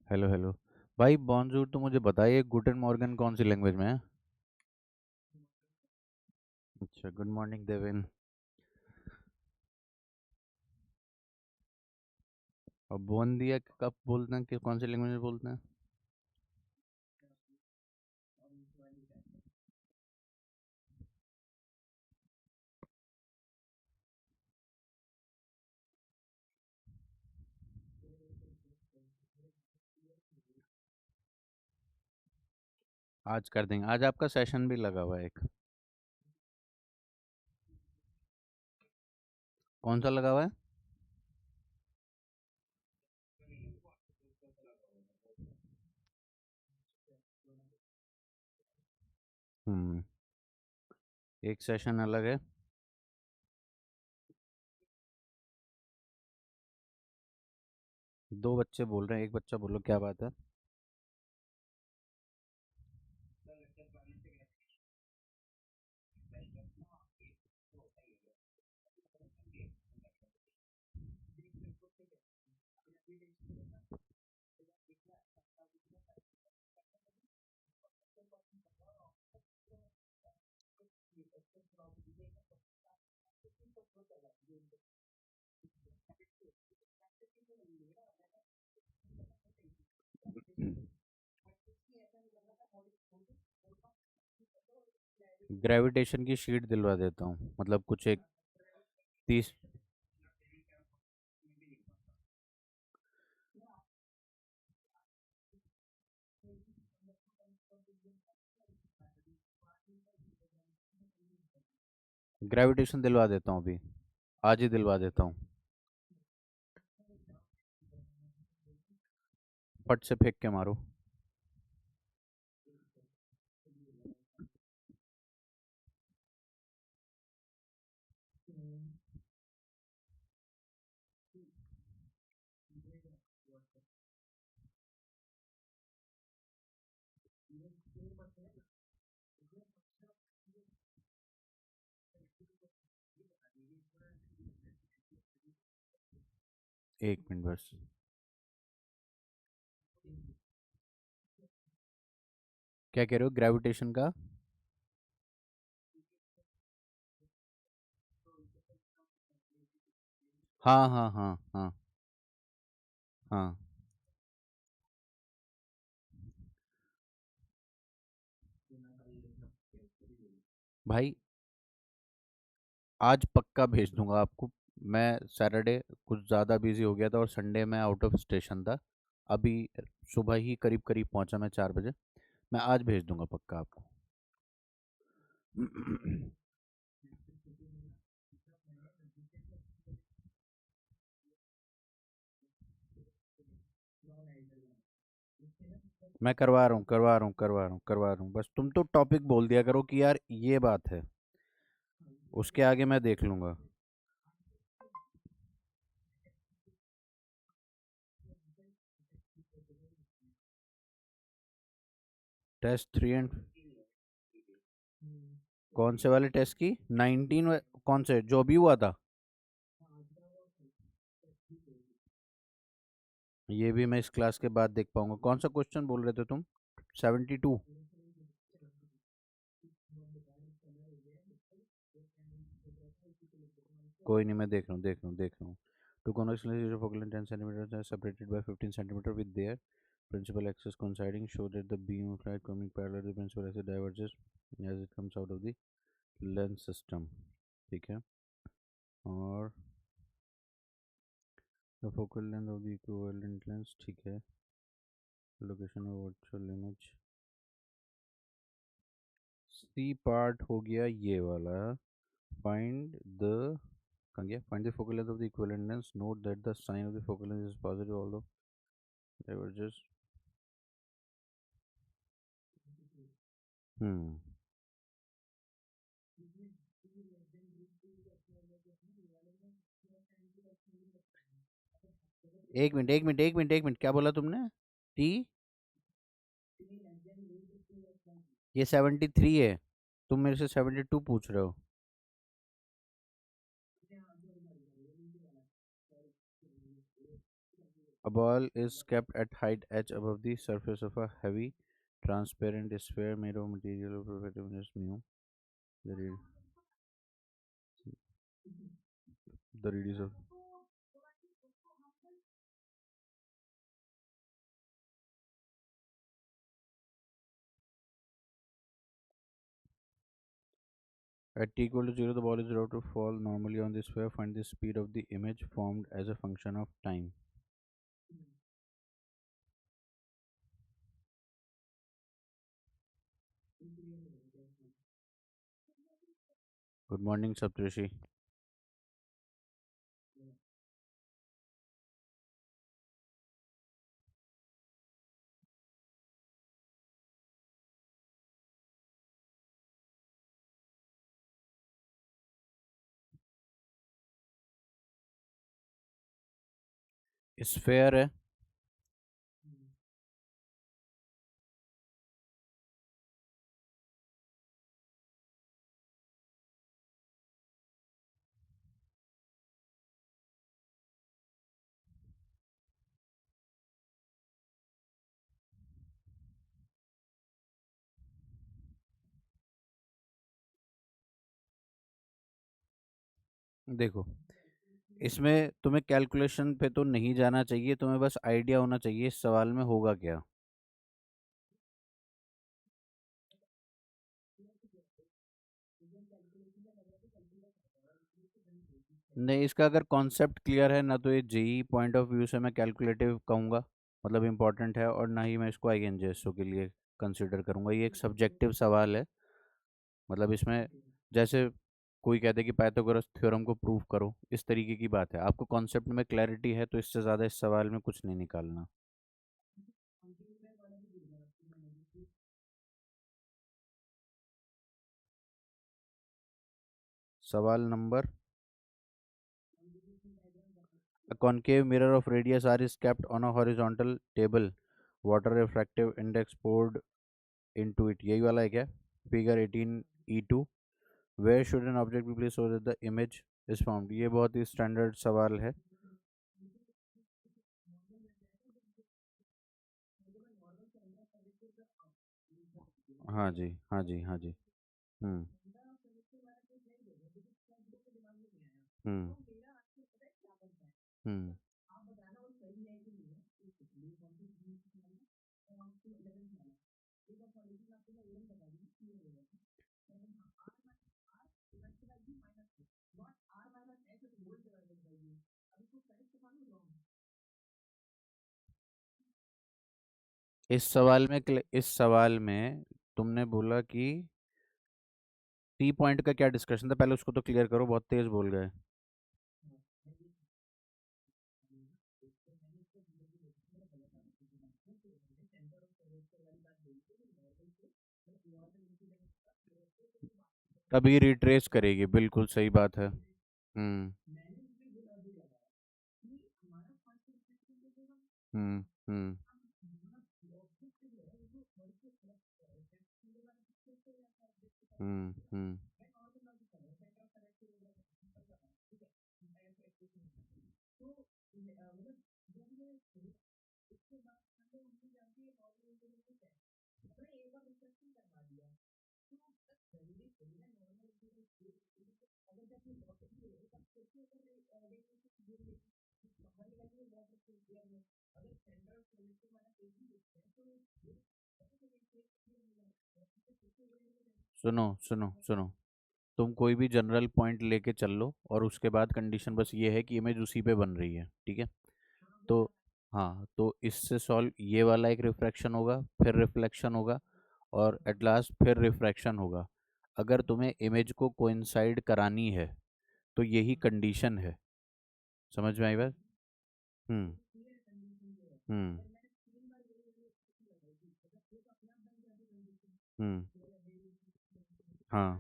Hello hello. भाई bonjour, तो मुझे बताइए गुटेन मॉर्गन कौन सी लैंग्वेज में है? अच्छा, गुड मॉर्निंग देवेन। और बोन दिया कब बोलते हैं, कि कौन सी लैंग्वेज में बोलते हैं? आज कर देंगे, आज आपका सेशन भी लगा हुआ है एक। कौन सा लगा हुआ है? हम्म। एक सेशन अलग है। दो बच्चे बोल रहे हैं, एक बच्चा बोलो क्या बात है। ग्रेविटेशन की शीट दिलवा देता हूँ, मतलब कुछ एक 30। ग्रेविटेशन दिलवा देता हूँ अभी, आज ही दिलवा देता हूँ। फट से फेंक के मारो। एक मिनट बस। क्या कह रहे हो ग्रेविटेशन का? हाँ हाँ हाँ हाँ। हाँ भाई, आज पक्का भेज दूंगा आपको। मैं सैटरडे कुछ ज़्यादा बिजी हो गया था और संडे में आउट ऑफ स्टेशन था। अभी सुबह ही करीब करीब पहुंचा मैं 4 बजे। मैं आज भेज दूंगा पक्का आपको। मैं करवा रहा हूँ करवा रहा हूँ करवा रहा हूँ करवा रहा हूँ, बस तुम तो टॉपिक बोल दिया करो कि यार ये बात है। उसके आगे मैं देख लूंगा। टेस्ट 3 एंड कौन से वाले टेस्ट की 19? कौन से जो भी हुआ था? ये भी मैं इस क्लास के बाद देख पाऊंगा। कौन सा क्वेश्चन बोल रहे थे तुम? 72? कोई नहीं, मैं देख रहा हूँ। Two convex lenses focal length 10 centimeters are separated by 15 centimeter with their principal axis coinciding show that the beam of light coming parallel to the principal axis diverges as it comes out of the lens system। ठीक है। और the focal length of the equivalent lens, ठीक है। Location of virtual image, C part हो गया ये वाला। Find the, कहाँ गया? Find the focal length of the equivalent lens, note that the sign of the focal length is positive although diverges। हम्म। एक मिनट, क्या बोला तुमने? टी? ये 73 है। तुम मेरे से 72 पूछ रहे हो। A ball is kept at height h above the surface of a heavy, transparent sphere made of material of reflectiveness mu. The, re- the radius of at t equal to 0, the ball is allowed to fall normally on the sphere. Find the speed of the image formed as a function of time. Good morning, Saptrishi. Sphere है। देखो, इसमें तुम्हें calculation पे तो नहीं जाना चाहिए, तुम्हें बस आइडिया होना चाहिए इस सवाल में होगा क्या। नहीं, इसका अगर कॉन्सेप्ट क्लियर है ना, तो ये जेई पॉइंट ऑफ व्यू से मैं कैलकुलेटिव कहूँगा, मतलब इम्पोर्टेंट है, और ना ही मैं इसको आईएनजेएसओ के लिए कंसिडर करूँगा। ये एक सब्जेक्टिव सवाल है, मतलब इसमें जैसे कोई कहते कि पाइथागोरस थ्योरम को प्रूव करो, इस तरीके की बात है। आपको कॉन्सेप्ट में क्लैरिटी है तो इससे ज़्यादा इस सवाल में कुछ नहीं निकालना। सवाल number, a concave mirror of radius r is kept on a horizontal table, water refractive index poured into it, यही वाला है क्या? Figure 18E2, where should an object be placed so that the image is formed? ये बहुत ही standard सवाल है। हाँ जी, हाँ जी, हाँ जी। हम्म, हम्म, हम्म। इस सवाल में तुमने बोला कि टी पॉइंट का क्या डिस्कशन था, पहले उसको तो क्लियर करो, बहुत तेज बोल गए। तभी रिट्रेस करेगी, बिल्कुल सही बात है। हम्म, हम्म, हम्म, हम्म, हम्म। सुनो, सुनो, सुनो। तुम कोई भी जनरल पॉइंट लेके चल लो, और उसके बाद कंडीशन बस ये है कि इमेज उसी पे बन रही है, ठीक है? तो हाँ, तो इससे सॉल्व ये वाला एक रिफ्रैक्शन होगा, फिर रिफ्लेक्शन होगा, और एट लास्ट फिर रिफ्रैक्शन होगा। अगर तुम्हें इमेज को कोइंसाइड करानी है तो यही कंडीशन है। समझ में आई बात? हम्म, हम्म, हम्म। हाँ,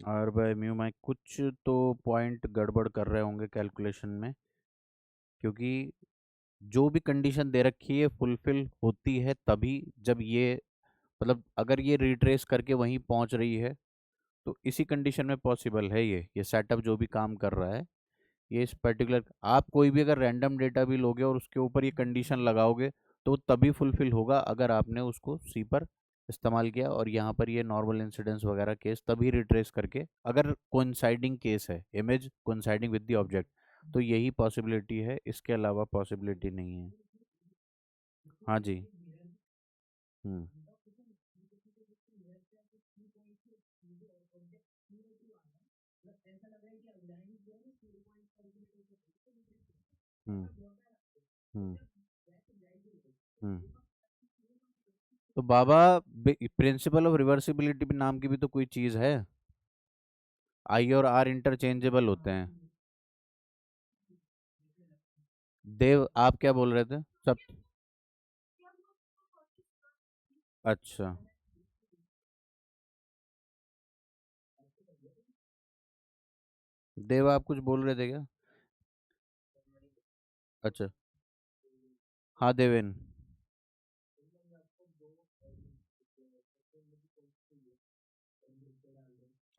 आर बाय म्यू माई कुछ तो पॉइंट गड़बड़ कर रहे होंगे कैलकुलेशन में, क्योंकि जो भी कंडीशन दे रखी है फुलफिल होती है तभी जब ये, मतलब अगर ये रिट्रेस करके वहीं पहुंच रही है तो इसी कंडीशन में पॉसिबल है ये सेटअप जो भी काम कर रहा है। ये इस पर्टिकुलर, आप कोई भी अगर रैंडम डेटा भी लोगे और उसके ऊपर ये कंडीशन लगाओगे तो वो तभी फुलफिल होगा अगर आपने उसको सी पर इस्तेमाल किया, और यहाँ पर ये नॉर्मल इंसिडेंस वगैरह केस तभी रिट्रेस करके, अगर कोइंसाइडिंग केस है, image coinciding with the object, तो यही पॉसिबिलिटी है, इसके अलावा पॉसिबिलिटी नहीं है। हाँ जी। हम्म। हम्म। हम्म। हम्म। तो बाबा, प्रिंसिपल ऑफ रिवर्सिबिलिटी नाम की भी तो कोई चीज है। आई और आर इंटरचेंजेबल होते हैं। देव, आप क्या बोल रहे थे? सब। अच्छा। देव, आप कुछ बोल रहे थे क्या? अच्छा। हाँ देवेन।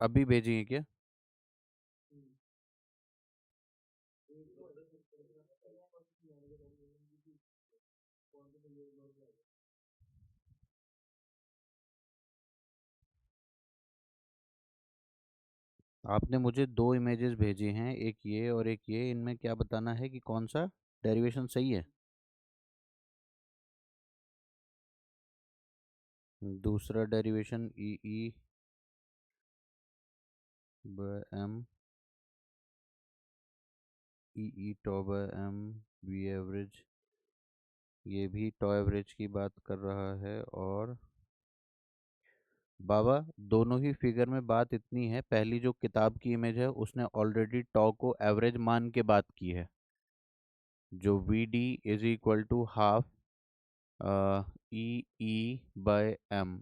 अभी भेजी है क्या? आपने मुझे दो इमेजेस भेजी हैं, एक ये और एक ये, इनमें क्या बताना है कि कौन सा डेरिवेशन सही है? दूसरा derivation E E by M, E E tau by M V average, ये भी टॉ एवरेज की बात कर रहा है। और बाबा, दोनों ही फिगर में बात इतनी है, पहली जो किताब की इमेज है उसने ऑलरेडी टॉ को एवरेज मान के बात की है, जो V D is equal to half E E by M.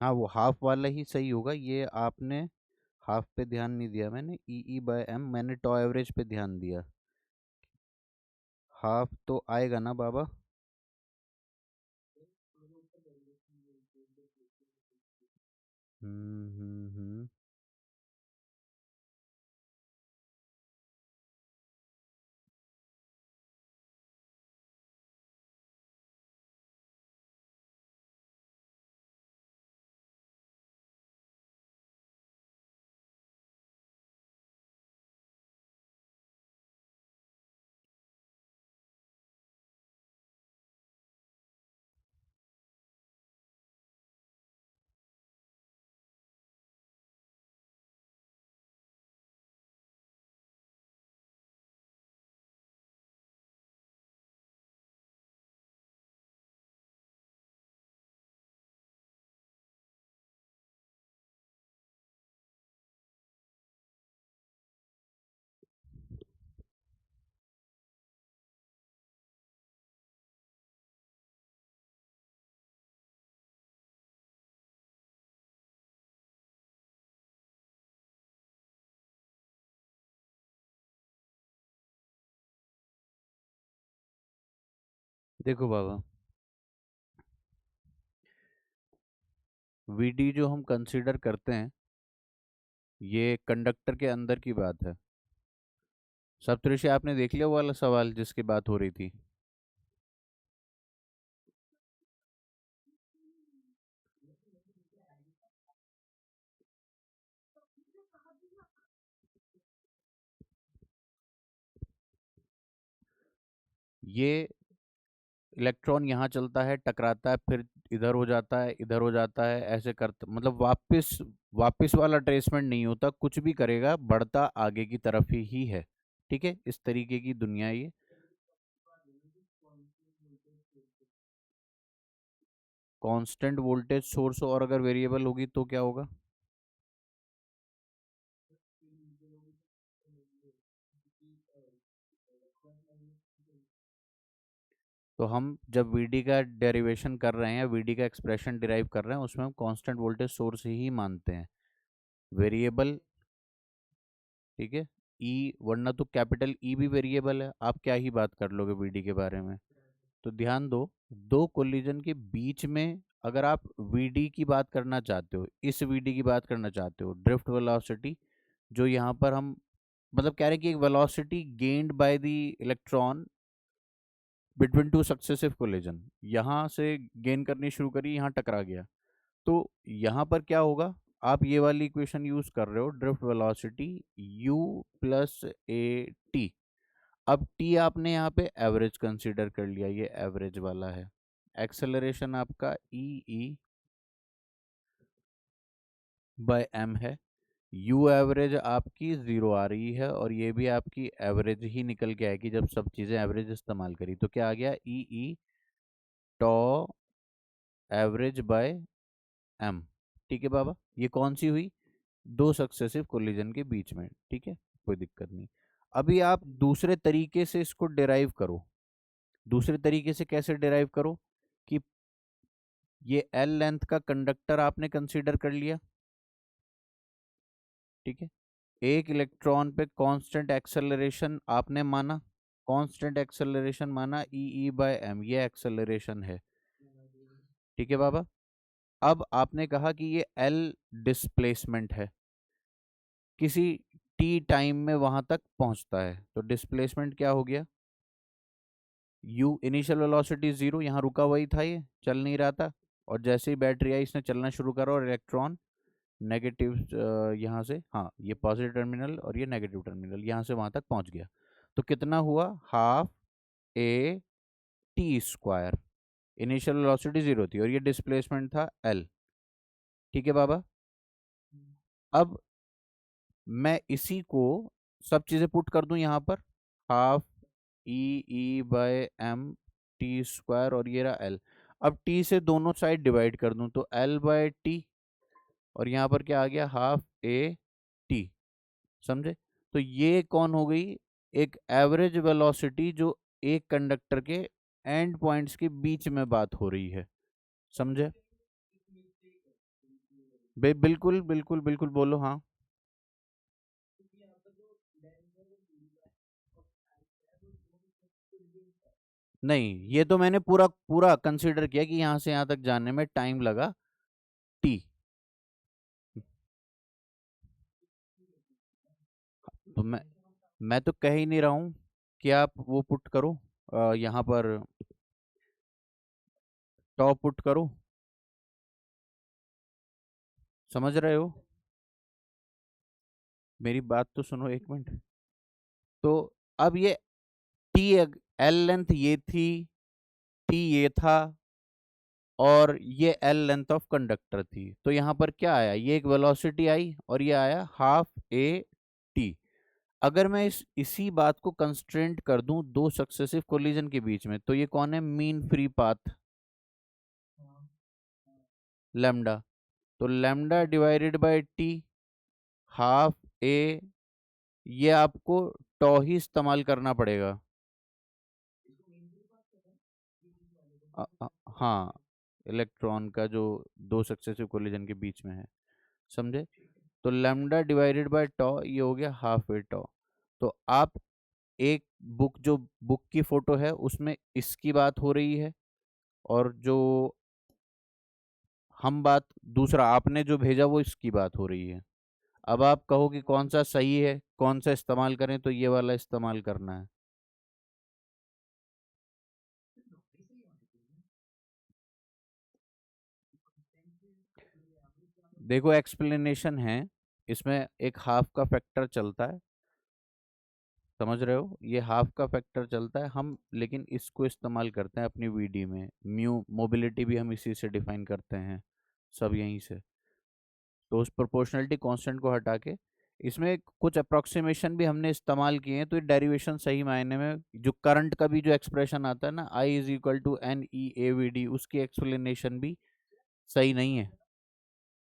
हाँ, वो हाफ वाला ही सही होगा, ये आपने हाफ पे ध्यान नहीं दिया, मैंने ई ई बाय एम, मैंने टॉ एवरेज पे ध्यान दिया। हाफ तो आएगा ना बाबा? हम्म। देखो बाबा, वीडी जो हम कंसीडर करते हैं, ये कंडक्टर के अंदर की बात है। सप्तऋषि, आपने देख लिया वो वाला सवाल जिसकी बात हो रही थी? ये इलेक्ट्रॉन यहाँ चलता है, टकराता है, फिर इधर हो जाता है, इधर हो जाता है, ऐसे करते, मतलब वापस वापस वाला ट्रेसमेंट नहीं होता, कुछ भी करेगा बढ़ता आगे की तरफ ही है। ठीक है, इस तरीके की दुनिया है ये। कांस्टेंट वोल्टेज सोर्स और अगर वेरिएबल होगी तो क्या होगा? तो हम जब वीडी का डेरिवेशन कर रहे हैं या वीडी का एक्सप्रेशन डिराइव कर रहे हैं उसमें हम कांस्टेंट वोल्टेज सोर्स ही मानते हैं, वेरिएबल। ठीक है। ई, वरना तो कैपिटल ई भी वेरिएबल है, आप क्या ही बात कर लोगे वीडी के बारे में। तो ध्यान दो, दो कोलिजन के बीच में अगर आप वीडी की बात करना चाहते हो, इस वीडी की बात करना चाहते हो, ड्रिफ्ट वेलोसिटी, जो यहाँ पर हम मतलब कह रहे हैं कि एक velocity gained by the electron between two successive collision, यहाँ से गेन करनी शुरू करी, यहाँ टकरा गया। तो यहाँ पर क्या होगा, आप ये वाली इक्वेशन यूज कर रहे हो, drift velocity u plus A T. अब t आपने यहाँ पे एवरेज कंसीडर कर लिया, ये एवरेज वाला है। एक्सेलरेशन आपका ई बाय एम है। यू एवरेज आपकी जीरो आ रही है, और ये भी आपकी एवरेज ही निकल के आएगी जब सब चीज़ें एवरेज इस्तेमाल करी। तो क्या आ गया, ई टॉ एवरेज बाय एम। ठीक है बाबा, ये कौन सी हुई, दो सक्सेसिव कोलिजन के बीच में। ठीक है, कोई दिक्कत नहीं। अभी आप दूसरे तरीके से इसको डिराइव करो। दूसरे तरीके से कैसे डिराइव करो, कि ये एल लेंथ का कंडक्टर आपने कंसीडर कर लिया। ठीक है, एक इलेक्ट्रॉन पे कांस्टेंट एक्सेलरेशन आपने माना, कांस्टेंट एक्सेलरेशन माना ई बाय एम, ये एक्सेलरेशन है। ठीक है बाबा, अब आपने कहा कि ये एल डिस्प्लेसमेंट है, किसी टी टाइम में वहां तक पहुंचता है। तो डिस्प्लेसमेंट क्या हो गया, यू इनिशियल वेलोसिटी जीरो, यहाँ रुका वही था, ये चल नहीं रहा था। और जैसे ही बैटरी आई इसने चलना शुरू करा, और इलेक्ट्रॉन नेगेटिव, यहाँ से, हाँ ये पॉजिटिव टर्मिनल और ये नेगेटिव टर्मिनल, यहाँ से वहां तक पहुंच गया। तो कितना हुआ, half A T square. Initial velocity zero थी और ये डिस्प्लेसमेंट था एल। ठीक है बाबा, अब मैं इसी को सब चीजें पुट कर दूं यहाँ पर, half E by M T square, और ये रहा एल। अब टी से दोनों साइड डिवाइड कर दूं तो एल बाय टी, और यहाँ पर क्या आ गया, हाफ ए टी। समझे। तो ये कौन हो गई, एक एवरेज वेलोसिटी जो एक कंडक्टर के एंड पॉइंट्स के बीच में बात हो रही है। समझे। बिल्कुल बिल्कुल बिल्कुल, बोलो हाँ। नहीं, ये तो मैंने पूरा पूरा कंसीडर किया कि यहाँ से यहाँ तक जाने में टाइम लगा टी। तो मैं तो कह ही नहीं रहा हूँ कि आप वो पुट करो, यहाँ पर टॉप पुट करो। समझ रहे हो, मेरी बात तो सुनो एक मिनट। तो अब ये टी, एल लेंथ ये थी, टी ये था, और ये एल लेंथ ऑफ कंडक्टर थी। तो यहाँ पर क्या आया, ये एक वेलोसिटी आई और ये आया हाफ ए टी। अगर मैं इसी बात को कंस्ट्रेंट कर दूं दो सक्सेसिव कोलिजन के बीच में, तो ये कौन है, मीन फ्री पाथ, लैम्डा। तो lambda divided by T, half A, ये आपको टॉ ही इस्तेमाल करना पड़ेगा। अ- हाँ, इलेक्ट्रॉन का जो दो सक्सेसिव कोलिजन के बीच में है। समझे। तो लैम्डा डिवाइडेड बाय टॉ, ये हो गया हाफ ए टॉ। तो आप एक बुक, जो बुक की फोटो है उसमें इसकी बात हो रही है, और जो हम बात, दूसरा आपने जो भेजा वो इसकी बात हो रही है। अब आप कहो कि कौन सा सही है, कौन सा इस्तेमाल करें, तो ये वाला इस्तेमाल करना है। देखो एक्सप्लेनेशन है, इसमें एक हाफ का फैक्टर चलता है। समझ रहे हो, ये हाफ का फैक्टर चलता है हम, लेकिन इसको इस्तेमाल करते हैं अपनी वीडी में। म्यू मोबिलिटी भी हम इसी से डिफाइन करते हैं, सब यहीं से। तो उस प्रोपोर्शनलिटी कांस्टेंट को हटा के इसमें कुछ अप्रोक्सीमेशन भी हमने इस्तेमाल किए हैं, तो ये डेरिवेशन सही मायने में, जो करंट का भी जो एक्सप्रेशन आता है ना, I is equal to N E A V D, उसकी एक्सप्लेनेशन भी सही नहीं है।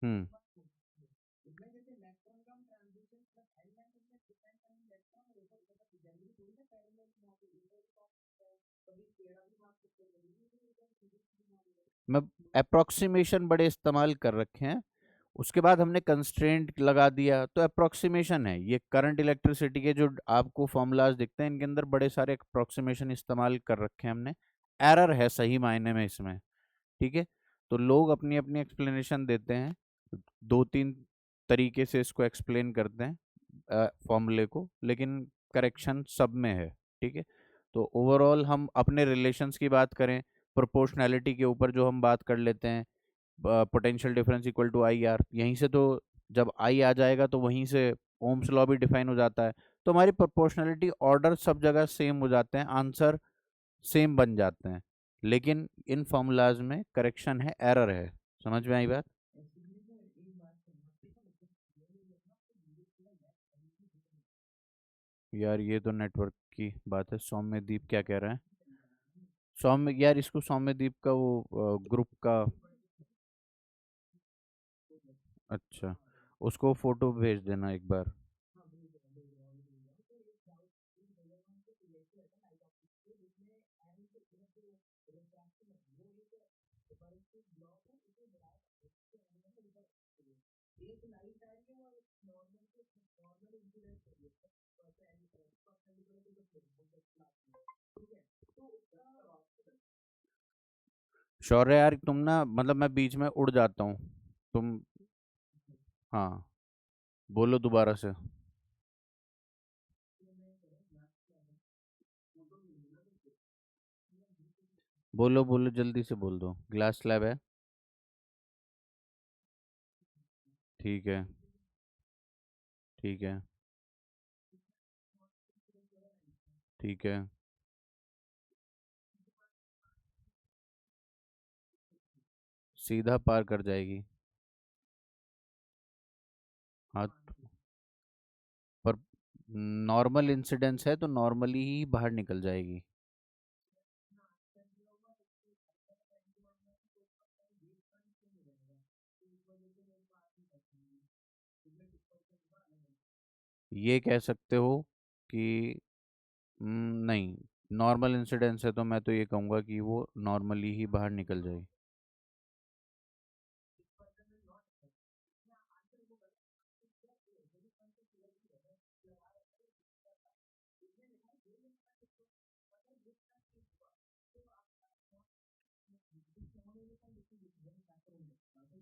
हम्म। मैं अप्रोक्सीमेशन बड़े इस्तेमाल कर रखे हैं। उसके बाद हमने कंस्ट्रेंट लगा दिया, तो अप्रोक्सीमेशन है ये। करंट इलेक्ट्रिसिटी के जो आपको फॉर्मूलाज दिखते हैं, इनके अंदर बड़े सारे अप्रोक्सीमेशन इस्तेमाल कर रखे हैं हमने। एरर है सही मायने में इसमें। ठीक है। तो लोग अपनी अपनी एक्सप्लेनेशन देते हैं, दो तीन तरीके से इसको एक्सप्लेन करते हैं फॉर्मूले को, लेकिन करेक्शन सब में है। ठीक है। तो ओवरऑल हम अपने रिलेशंस की बात करें, प्रोपोर्शनैलिटी के ऊपर जो हम बात कर लेते हैं, potential difference equal to I R, यहीं से तो जब आई आ जाएगा तो वहीं से ओम्स लॉ भी डिफाइन हो जाता है। तो हमारी प्रोपोर्शनैलिटी ऑर्डर सब जगह सेम हो जाते हैं, आंसर सेम बन जाते हैं। लेकिन इन फॉर्मूलाज में करेक्शन है, एरर है। समझ में आई बात? यार ये तो नेटवर्क की बात है। सौम्यदीप क्या कह रहा है? सौम्य यार, इसको सौम्यदीप का वो ग्रुप का। अच्छा, उसको फोटो भेज देना एक बार। शौर्य यार, तुम ना मतलब मैं बीच में उड़ जाता हूँ। तुम। हाँ, बोलो दोबारा से। बोलो बोलो, जल्दी से बोल दो। ग्लास स्लैब है। ठीक है। ठीक है। ठीक है। सीधा पार कर जाएगी। हाँ, पर नॉर्मल इंसिडेंस है तो नॉर्मली ही बाहर निकल जाएगी। ये कह सकते हो कि नहीं, नॉर्मल इंसिडेंस है तो मैं तो ये कहूँगा कि वो नॉर्मली ही बाहर निकल जाएगी।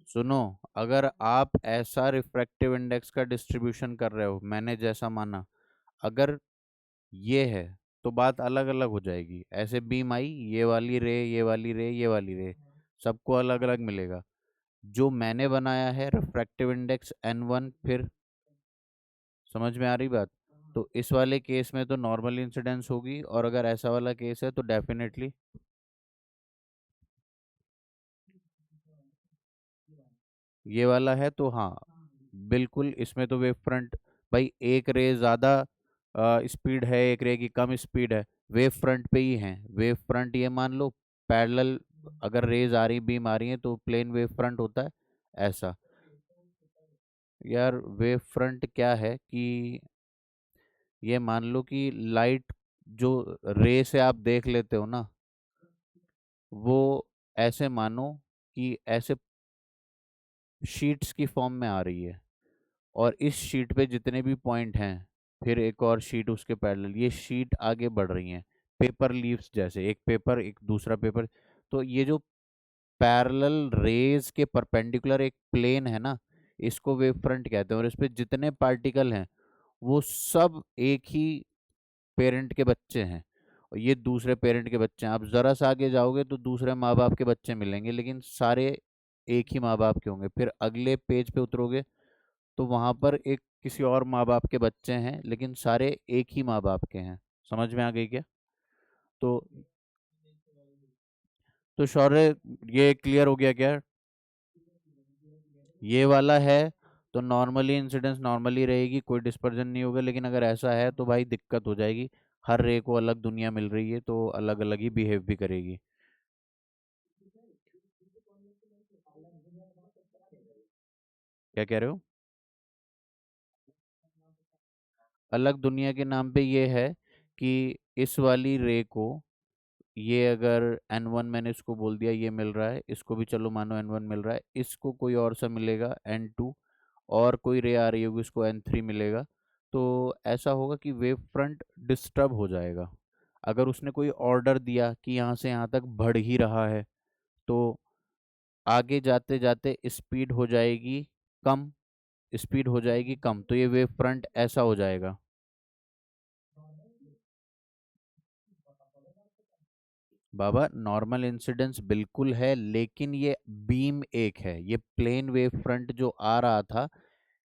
सुनो, अगर आप ऐसा रिफ्रैक्टिव इंडेक्स का डिस्ट्रीब्यूशन कर रहे हो, मैंने जैसा माना, अगर ये है तो बात अलग अलग हो जाएगी। ऐसे बीम आई, ये वाली रे, ये वाली रे, ये वाली रे, सबको अलग अलग मिलेगा। जो मैंने बनाया है रिफ्रैक्टिव इंडेक्स N1, फिर समझ में आ रही बात? तो इस वाले केस में तो नॉर्मल इंसिडेंस होगी, और अगर ऐसा वाला केस है तो डेफिनेटली ये वाला है। तो हाँ, बिल्कुल, इसमें तो वेव फ्रंट, भाई एक रे ज़्यादा स्पीड है, एक रे की कम स्पीड है, वेव फ्रंट पे ही है। वेव फ्रंट ये मान लो पैरेलल, अगर रेज आ रही, बीम आ रही है तो प्लेन वेव फ्रंट होता है। ऐसा। यार वेव फ्रंट क्या है कि ये मान लो कि लाइट जो रे से आप देख लेते हो ना, वो ऐसे मानो कि ऐसे शीट्स की फॉर्म में आ रही है, और इस शीट पे जितने भी पॉइंट हैं, फिर एक और शीट उसके पैरेलल, ये शीट आगे बढ़ रही हैं, पेपर लीव्स जैसे, एक पेपर एक दूसरा पेपर। तो ये जो पैरेलल रेज के परपेंडिकुलर एक प्लेन है ना, इसको वेव फ्रंट कहते हैं। और इस पे जितने पार्टिकल हैं वो सब एक ही पेरेंट के बच्चे हैं, और ये दूसरे पेरेंट के बच्चे हैं। आप जरा सा आगे जाओगे तो दूसरे माँ बाप के बच्चे मिलेंगे, लेकिन सारे एक ही माँ बाप के होंगे। फिर अगले पेज पे उतरोगे तो वहां पर एक किसी और माँ बाप के बच्चे हैं, लेकिन सारे एक ही माँ बाप के हैं। समझ में आ गई क्या? तो शौर्य, ये क्लियर हो गया क्या? ये वाला है तो नॉर्मली इंसिडेंस नॉर्मली रहेगी, कोई डिस्पर्जन नहीं होगा। लेकिन अगर ऐसा है तो भाई दिक्कत हो जाएगी। हर रे को अलग दुनिया मिल रही है तो अलग अलग ही बिहेव भी करेगी। क्या कह रहे हो? अलग दुनिया के नाम पे ये है कि इस वाली रे को, ये अगर n1 मैंने इसको बोल दिया, ये मिल रहा है, इसको भी चलो मानो n1 मिल रहा है, इसको कोई और सा मिलेगा n2, और कोई रे आ रही होगी उसको n3 मिलेगा। तो ऐसा होगा कि वेव फ्रंट डिस्टर्ब हो जाएगा। अगर उसने कोई ऑर्डर दिया कि यहाँ से यहाँ तक बढ़ ही रहा है, तो आगे जाते जाते स्पीड हो जाएगी कम, स्पीड हो जाएगी कम, तो ये वेव फ्रंट ऐसा हो जाएगा। बाबा नॉर्मल इंसिडेंस बिल्कुल है, लेकिन ये बीम एक है, ये प्लेन वेव फ्रंट जो आ रहा था,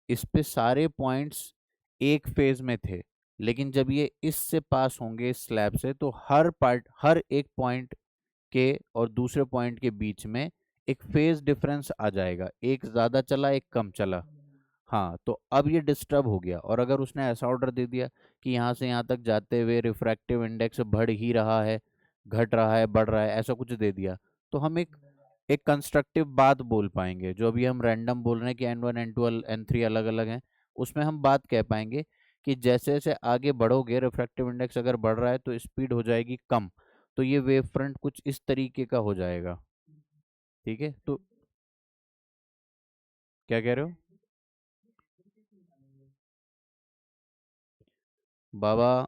इस पे सारे पॉइंट्स एक फेज में थे। लेकिन जब ये इससे पास होंगे इस स्लैब से, तो हर एक पॉइंट के और दूसरे पॉइंट के बीच में एक फेज डिफरेंस आ जाएगा, एक ज्यादा चला एक कम चला। हाँ, तो अब ये डिस्टर्ब हो गया, और अगर उसने ऐसा ऑर्डर दे दिया कि यहाँ से यहाँ तक जाते हुए रिफ्रैक्टिव इंडेक्स बढ़ ही रहा है, घट रहा है, बढ़ रहा है, ऐसा कुछ दे दिया, तो हम एक कंस्ट्रक्टिव बात बोल पाएंगे। जो अभी हम रैंडम बोल रहे हैं कि n1 n2 n3 अलग अलग हैं, उसमें हम बात कह पाएंगे कि जैसे जैसे आगे बढ़ोगे, रिफ्रैक्टिव इंडेक्स अगर बढ़ रहा है तो स्पीड हो जाएगी कम, तो ये वेव फ्रंट कुछ इस तरीके का हो जाएगा। ठीक है, तो क्या कह रहे हो बाबा?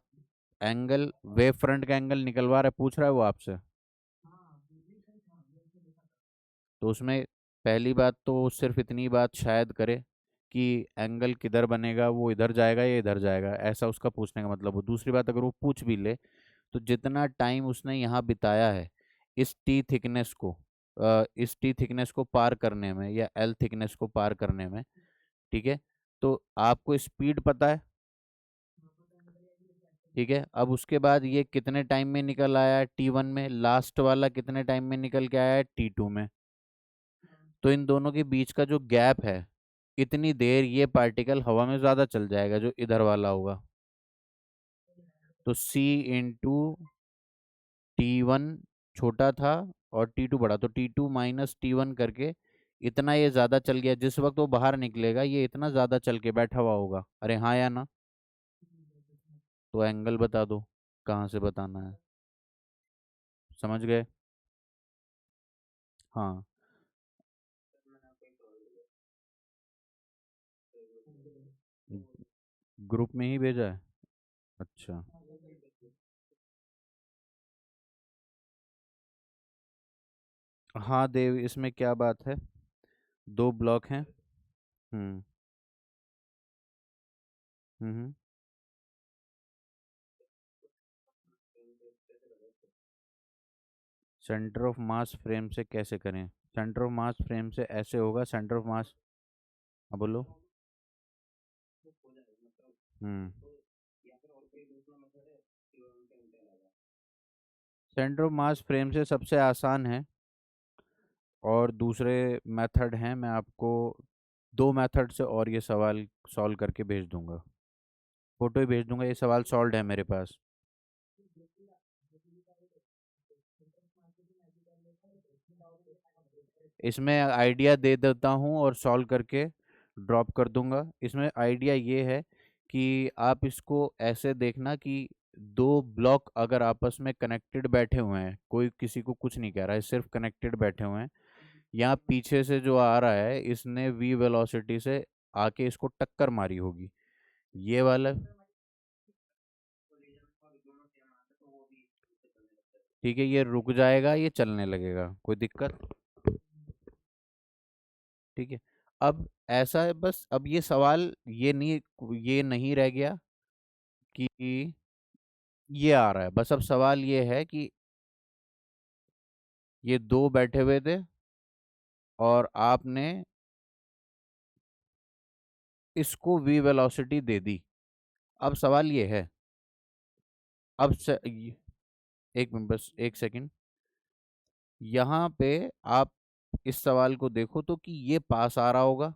एंगल, वेव फ्रंट का एंगल निकलवा रहा है, पूछ रहा है वो आपसे। तो उसमें पहली बात तो वो सिर्फ इतनी बात शायद करे कि एंगल किधर बनेगा, वो इधर जाएगा या इधर जाएगा, ऐसा उसका पूछने का मतलब हो। दूसरी बात, अगर वो पूछ भी ले, तो जितना टाइम उसने यहाँ बिताया है इस टी थिकनेस को, इस टी थिकनेस को पार करने में, या एल थिकनेस को पार करने में, ठीक है, तो आपको स्पीड पता है। ठीक है, अब उसके बाद ये कितने टाइम में निकल आया है T1 में, लास्ट वाला कितने टाइम में निकल के आया है T2 में। तो इन दोनों के बीच का जो गैप है, इतनी देर ये पार्टिकल हवा में ज्यादा चल जाएगा जो इधर वाला होगा। तो C × T1 छोटा था और T2 बड़ा, तो T2 माइनस T1 करके इतना ये ज्यादा चल गया। जिस वक्त वो बाहर निकलेगा ये इतना ज्यादा चल के बैठा हुआ होगा। अरे हाँ या ना? तो एंगल बता दो, कहाँ से बताना है। समझ गए? हाँ। ग्रुप में ही भेजा है? अच्छा। हाँ देव, इसमें क्या बात है? दो ब्लॉक हैं। हम्म। हम्म। सेंटर ऑफ मास फ्रेम से कैसे करें? सेंटर ऑफ मास फ्रेम से ऐसे होगा, सेंटर ऑफ मास। हाँ बोलो। हम्म। सेंटर ऑफ मास फ्रेम से सबसे आसान है, और दूसरे मेथड हैं, मैं आपको दो मेथड से और ये सवाल सॉल्व करके भेज दूंगा। फोटो ही भेज दूंगा, ये सवाल सॉल्व है मेरे पास। इसमें आइडिया दे देता हूँ और सॉल्व करके ड्रॉप कर दूंगा। इसमें आइडिया ये है कि आप इसको ऐसे देखना कि दो ब्लॉक अगर आपस में कनेक्टेड बैठे हुए हैं, कोई किसी को कुछ नहीं कह रहा है, सिर्फ कनेक्टेड बैठे हुए हैं, यहाँ पीछे से जो आ रहा है इसने v वेलोसिटी से आके इसको टक्कर मारी होगी, ये वाला। ठीक है, ये रुक जाएगा, ये चलने लगेगा, कोई दिक्कत? ठीक है। अब ऐसा है, बस अब ये सवाल ये नहीं रह गया कि ये आ रहा है, बस अब सवाल ये है कि ये दो बैठे हुए थे और आपने इसको v वेलोसिटी दे दी। अब सवाल ये है, एक मिनट, बस एक सेकंड। यहाँ पे आप इस सवाल को देखो तो कि ये पास आ रहा होगा,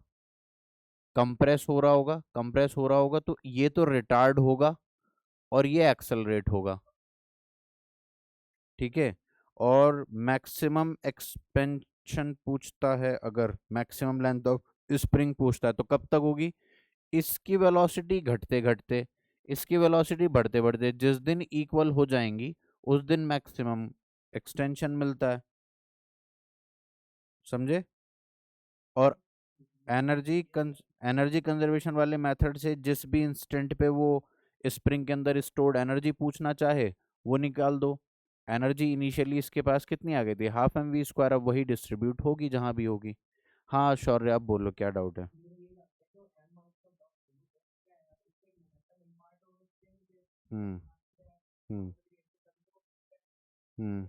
कंप्रेस हो रहा होगा, कंप्रेस हो रहा होगा, तो ये तो रिटार्ड होगा और ये एक्सेलरेट होगा। ठीक है। और मैक्सिमम एक्सपेंशन पूछता है, अगर मैक्सिमम लेंथ ऑफ स्प्रिंग पूछता है, तो कब तक होगी? इसकी वेलोसिटी घटते घटते, इसकी वेलोसिटी बढ़ते बढ़ते जिस दिन इक्वल हो जाएंगी उस दिन मैक्सिमम एक्सटेंशन मिलता है। समझे? और एनर्जी एनर्जी कंजर्वेशन वाले मेथड से जिस भी इंस्टेंट पे वो स्प्रिंग के अंदर स्टोर्ड एनर्जी पूछना चाहे वो निकाल दो। एनर्जी इनिशियली इसके पास कितनी आ गई थी, हाफ एम वी स्क्वायर, अब वही डिस्ट्रीब्यूट होगी जहां भी होगी। हाँ शौर्य, आप बोलो क्या डाउट है। हम्म। हम्म। हम्म।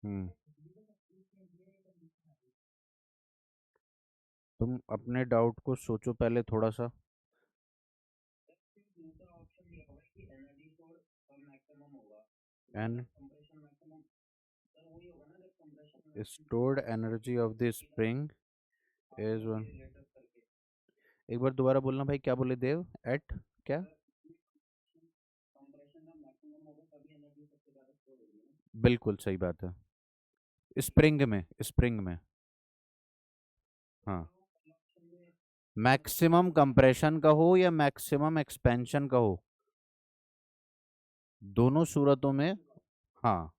हम्म। तुम अपने डाउट को सोचो पहले थोड़ा सा। An stored energy of the spring is one। एक बार दोबारा बोलना भाई, क्या बोले देव? एट क्या? बिल्कुल सही बात है। स्प्रिंग में। हाँ। मैक्सिमम कंप्रेशन का हो या मैक्सिमम एक्सपेंशन का हो, दोनों सूरतों में। हाँ,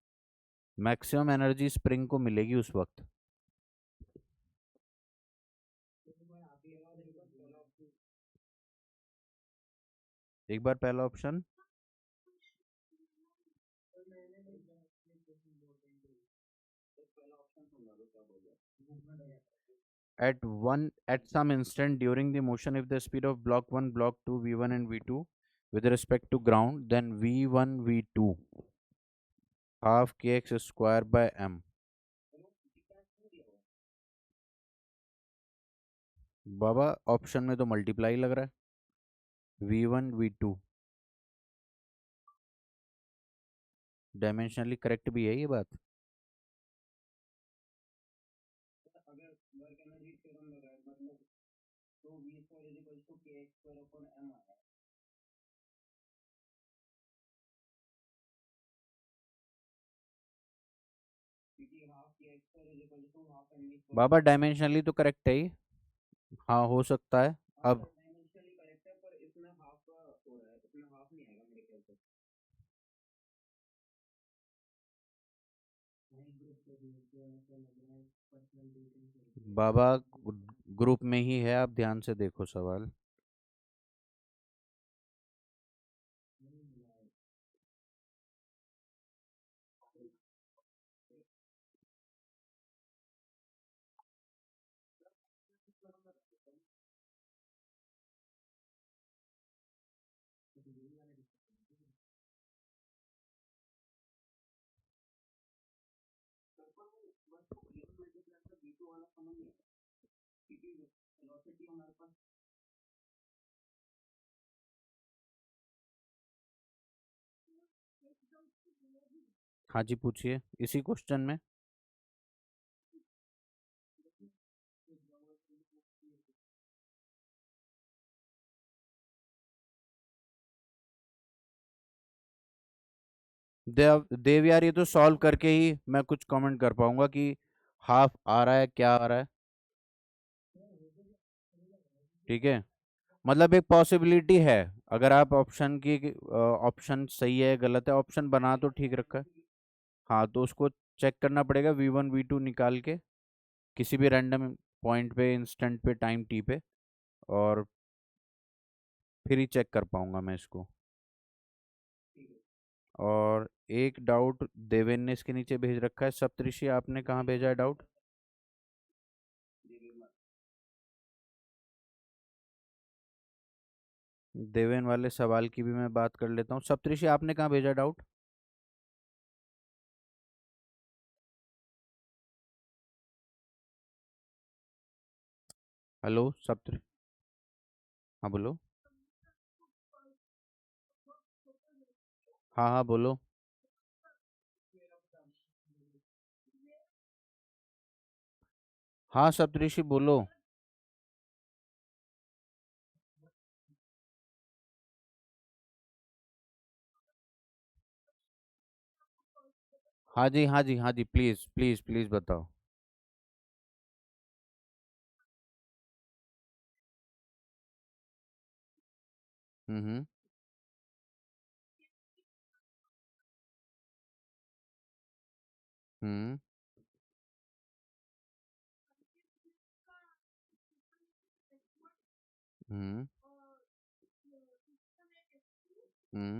मैक्सिमम एनर्जी स्प्रिंग को मिलेगी उस वक्त। एक बार पहला option. At some instant during the motion, if the speed of block 1, block 2, v1 and v2 with respect to ground, then v1 v2 half kx square by m। Baba option में तो multiply लग रहा है, v1 v2। Dimensionally correct भी है ये बात। बाबा dimensionally तो करेक्ट है ही। हाँ हो सकता है। अब बाबा ग्रुप में ही है, आप ध्यान से देखो सवाल। हाँ जी पूछिए इसी क्वेश्चन में। देव यार, ये तो सॉल्व करके ही मैं कुछ कमेंट कर पाऊंगा कि हाफ आ रहा है क्या आ रहा है। ठीक है, मतलब एक पॉसिबिलिटी है। अगर आप ऑप्शन की ऑप्शन सही है गलत है, ऑप्शन बना तो ठीक रखा है। हाँ तो उसको चेक करना पड़ेगा v1 v2 निकाल के किसी भी रैंडम पॉइंट पे, इंस्टेंट पे, टाइम टी पे, और फिर ही चेक कर पाऊंगा मैं इसको। और एक डाउट देवेन ने इसके नीचे भेज रखा है, सप्तऋषि आपने कहाँ भेजा है डाउट? देवेन वाले सवाल की भी मैं बात कर लेता हूँ। सप्तऋषि आपने कहाँ भेजा डाउट? हेलो सप्तऋ। हाँ बोलो। हाँ हाँ बोलो। हाँ सप्तऋषि बोलो। हाँ जी हाँ जी हाँ जी, प्लीज प्लीज प्लीज बताओ। हम्म। हम्म। हम्म। हम्म।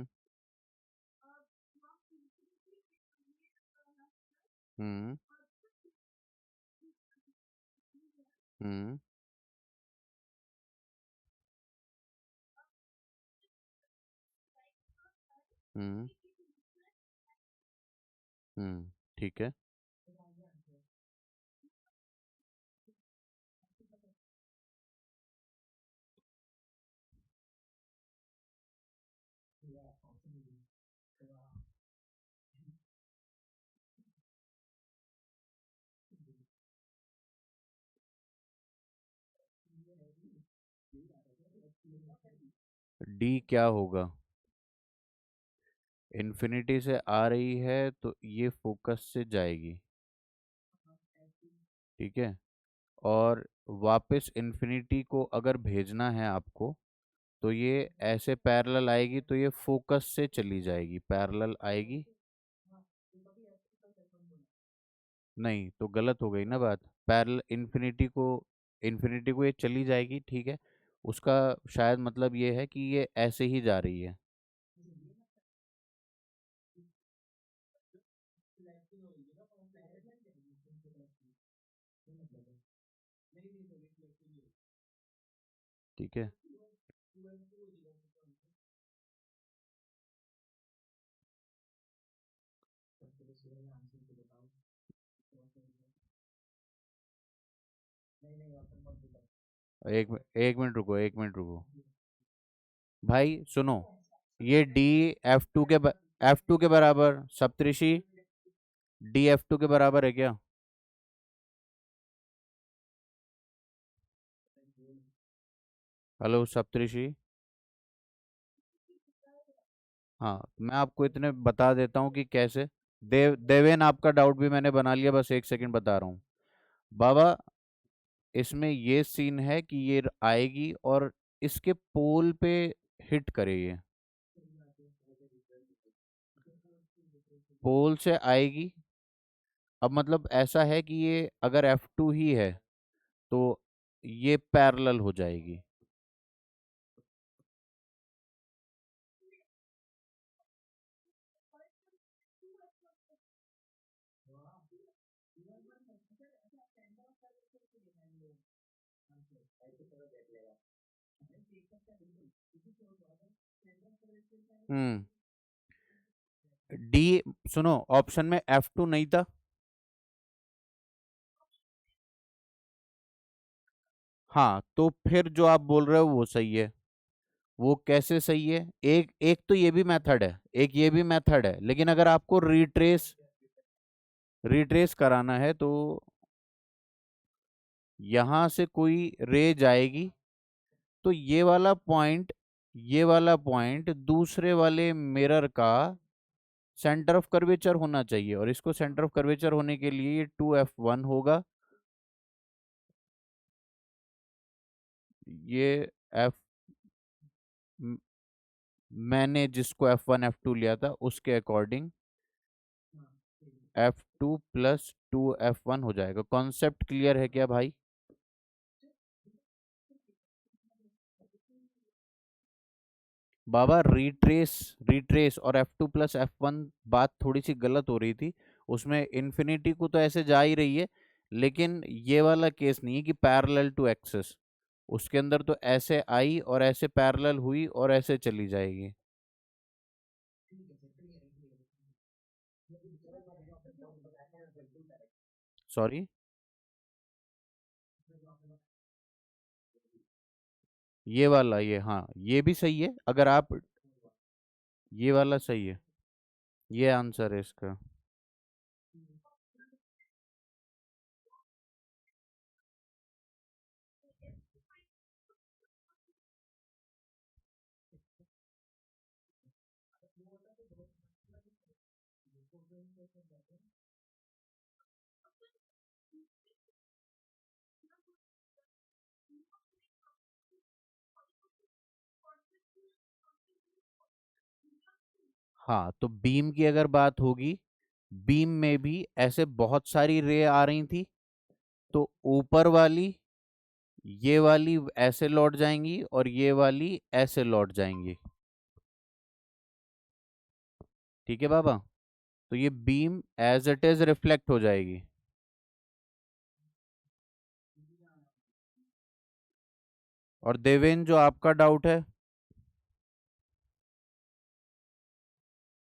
हम्म। हम्म। हम्म। ठीक है। डी क्या होगा? इन्फिनिटी से आ रही है तो ये फोकस से जाएगी। ठीक है। और वापस इन्फिनिटी को अगर भेजना है आपको, तो ये ऐसे पैरेलल आएगी, तो ये फोकस से चली जाएगी, पैरेलल आएगी। नहीं तो गलत हो गई ना बात। पैरेलल इन्फिनिटी को ये चली जाएगी, ठीक है। उसका शायद मतलब ये है कि ये ऐसे ही जा रही है। ठीक है। एक मिनट रुको, एक मिनट रुको। भाई सुनो, ये डी एफ टू के बराबर सप्तऋषि, डी एफ टू के बराबर है क्या? हेलो सप्तऋषि। हाँ, मैं आपको इतने बता देता हूँ कि कैसे। देवेन, आपका डाउट भी मैंने बना लिया, बस एक सेकंड बता रहा हूँ। बाबा, इसमें ये सीन है कि ये आएगी और इसके पोल पे हिट करे ये। पोल से आएगी। अब मतलब ऐसा है कि ये अगर F2 ही है तो ये पैरेलल हो जाएगी। हम्म। डी, सुनो, ऑप्शन में F2 नहीं था। हाँ, तो फिर जो आप बोल रहे हो वो सही है। वो कैसे सही है? एक एक तो ये भी मेथड है, एक ये भी मेथड है, लेकिन अगर आपको रिट्रेस रिट्रेस कराना है तो यहां से कोई रे जाएगी, तो ये वाला पॉइंट दूसरे वाले मिरर का सेंटर ऑफ कर्वेचर होना चाहिए, और इसको सेंटर ऑफ कर्वेचर होने के लिए ये 2F1 होगा। ये एफ मैंने जिसको F1 F2 लिया था उसके अकॉर्डिंग F2 + 2F1 हो जाएगा। कॉन्सेप्ट क्लियर है क्या भाई? बाबा, रिट्रेस रिट्रेस और F2 + F1 बात थोड़ी सी गलत हो रही थी। उसमें इन्फिनिटी को तो ऐसे जा ही रही है, लेकिन ये वाला केस नहीं है कि पैरेलल टू एक्सिस। उसके अंदर तो ऐसे आई और ऐसे पैरेलल हुई और ऐसे चली जाएगी। सॉरी। ये वाला, ये, हाँ, ये भी सही है अगर आप। ये वाला सही है। ये आंसर है इसका। हाँ, तो बीम की अगर बात होगी, बीम में भी ऐसे बहुत सारी रे आ रही थी। तो ऊपर वाली, ये वाली ऐसे लौट जाएंगी और ये वाली ऐसे लौट जाएंगी। ठीक है बाबा। तो ये beam as it is reflect हो जाएगी। और देवेन, जो आपका डाउट है,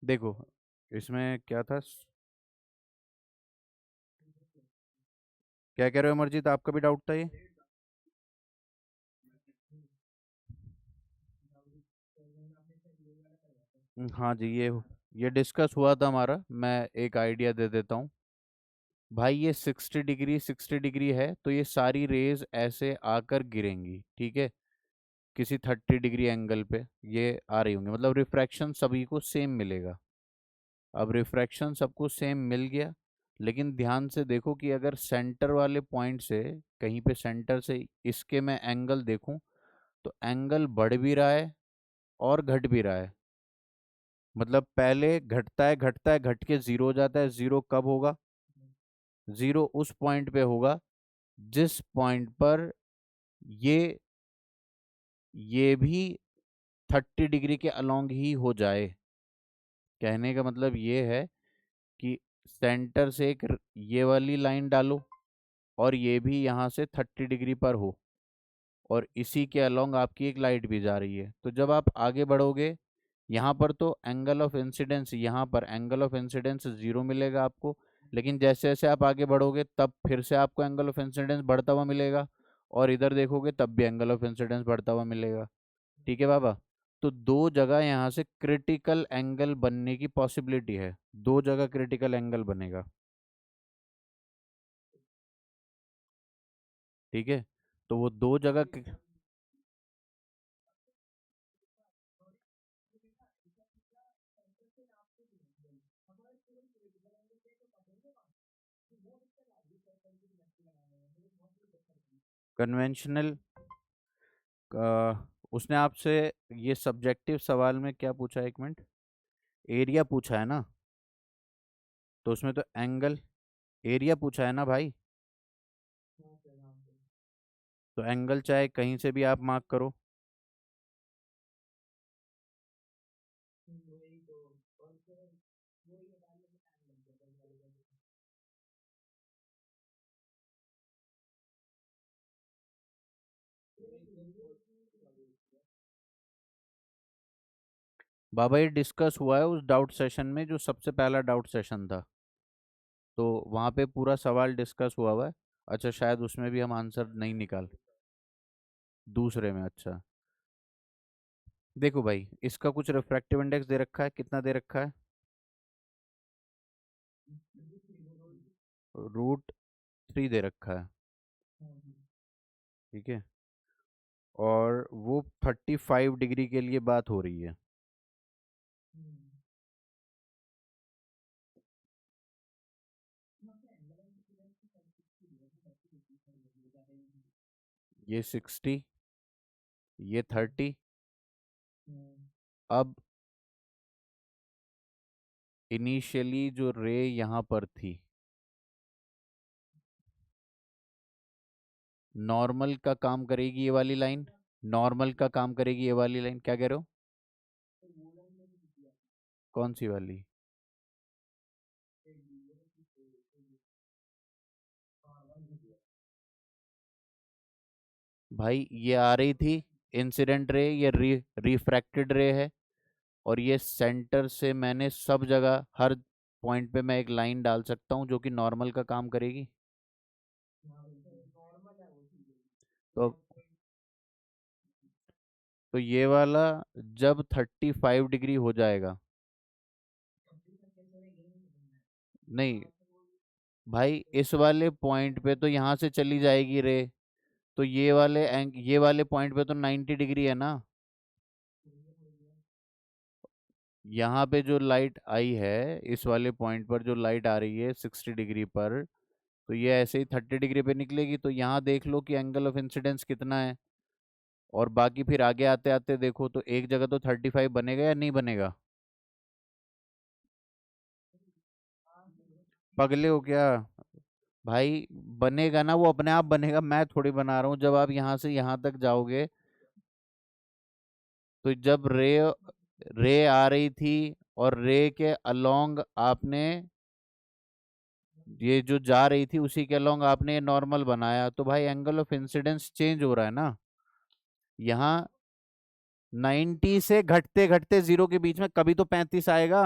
देखो इसमें क्या था, क्या कह रहे हो अमरजीत, आपका भी डाउट था ये? हाँ जी, ये डिस्कस हुआ था हमारा। मैं एक आइडिया दे देता हूँ। भाई ये 60 डिग्री 60 डिग्री है, तो ये सारी रेज ऐसे आकर गिरेंगी, ठीक है, किसी 30 डिग्री एंगल पे ये आ रही होंगी, मतलब रिफ्रैक्शन सभी को सेम मिलेगा। अब रिफ्रैक्शन सबको सेम मिल गया, लेकिन ध्यान से देखो कि अगर सेंटर वाले पॉइंट से, कहीं पे सेंटर से इसके मैं एंगल देखूं, तो एंगल बढ़ भी रहा है और घट भी रहा है। मतलब पहले घटता है घटता है, घट के जीरो हो जाता है। जीरो कब होगा? जीरो उस पॉइंट पे होगा जिस पॉइंट पर ये ये भी 30 डिग्री के अलोंग ही हो जाए। कहने का मतलब ये है कि सेंटर से ये वाली लाइन डालो, और ये भी यहाँ से 30 डिग्री पर हो, और इसी के अलोंग आपकी एक लाइट भी जा रही है। तो जब आप आगे बढ़ोगे, यहाँ पर तो एंगल ऑफ इंसिडेंस, यहाँ पर एंगल ऑफ इंसिडेंस जीरो मिलेगा आपको। लेकिन जैसे जैसे आप आगे बढ़ोगे, तब फिर से आपको एंगल ऑफ इंसिडेंस बढ़ता हुआ मिलेगा, और इधर देखोगे तब भी एंगल ऑफ इंसिडेंस बढ़ता हुआ मिलेगा। ठीक है बाबा। तो दो जगह यहाँ से क्रिटिकल एंगल बनने की पॉसिबिलिटी है, दो जगह क्रिटिकल एंगल बनेगा। ठीक है। तो वो दो जगह, कन्वेंशनल, उसने आपसे ये सब्जेक्टिव सवाल में क्या पूछा, एक मिनट, एरिया पूछा है ना? तो उसमें तो एंगल, एरिया पूछा है ना भाई? तो एंगल चाहे कहीं से भी आप मार्क करो। बाबा ये डिस्कस हुआ है उस डाउट सेशन में, जो सबसे पहला डाउट सेशन था। तो वहाँ पे पूरा सवाल डिस्कस हुआ है। अच्छा, शायद उसमें भी हम आंसर नहीं निकाल, दूसरे में, अच्छा। देखो भाई, इसका कुछ रिफ्रैक्टिव इंडेक्स दे रखा है, कितना दे रखा है? √3 दे रखा है। ठीक है। और वो 35 डिग्री के लिए बात हो रही है। ये 60, ये 30। अब इनिशियली जो रे यहाँ पर थी, नॉर्मल का काम करेगी ये वाली लाइन, नॉर्मल का काम करेगी ये वाली लाइन, क्या कह रहे हो? कौन सी वाली? भाई ये आ रही थी इंसिडेंट रे, ये रिफ्रैक्टेड रे है, और ये सेंटर से मैंने सब जगह हर पॉइंट पे मैं एक लाइन डाल सकता हूँ जो कि नॉर्मल का काम करेगी। तो तो ये वाला जब 35 डिग्री हो जाएगा, नहीं भाई, इस वाले पॉइंट पे तो यहाँ से चली जाएगी रे, तो ये वाले पॉइंट पे तो 90 डिग्री है ना। यहाँ पे जो लाइट आई है, इस वाले पॉइंट पर जो लाइट आ रही है 60 डिग्री पर, तो ये ऐसे ही 30 डिग्री पे निकलेगी। तो यहाँ देख लो कि एंगल ऑफ इंसिडेंस कितना है, और बाकी फिर आगे आते आते देखो तो एक जगह तो 35 बनेगा या नहीं बनेगा? पगले हो क्या भाई? बनेगा ना, वो अपने आप बनेगा, मैं थोड़ी बना रहा हूँ। जब आप यहाँ से यहाँ तक जाओगे, तो जब रे रे आ रही थी और रे के अलोंग आपने ये जो जा रही थी, उसी के अलोंग आपने ये नॉर्मल बनाया, तो भाई एंगल ऑफ इंसिडेंस चेंज हो रहा है ना। यहाँ 90 से घटते घटते जीरो के बीच में कभी तो 35 आएगा।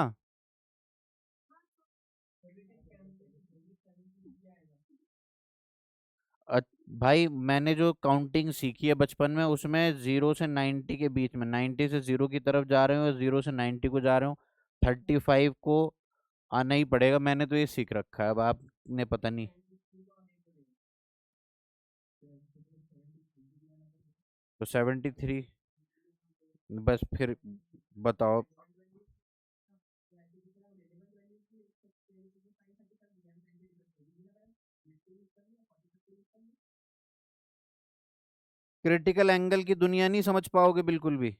अ- भाई मैंने जो काउंटिंग सीखी है बचपन में, उसमें 0 से 90 के बीच में, 90 से जीरो की तरफ जा रहे हो, 0 से 90 को जा रहे हो, 35 को आना ही पड़ेगा। मैंने तो ये सीख रखा है, अब आपने पता नहीं। तो 73। बस फिर बताओ। क्रिटिकल एंगल की दुनिया नहीं समझ पाओगे बिल्कुल भी।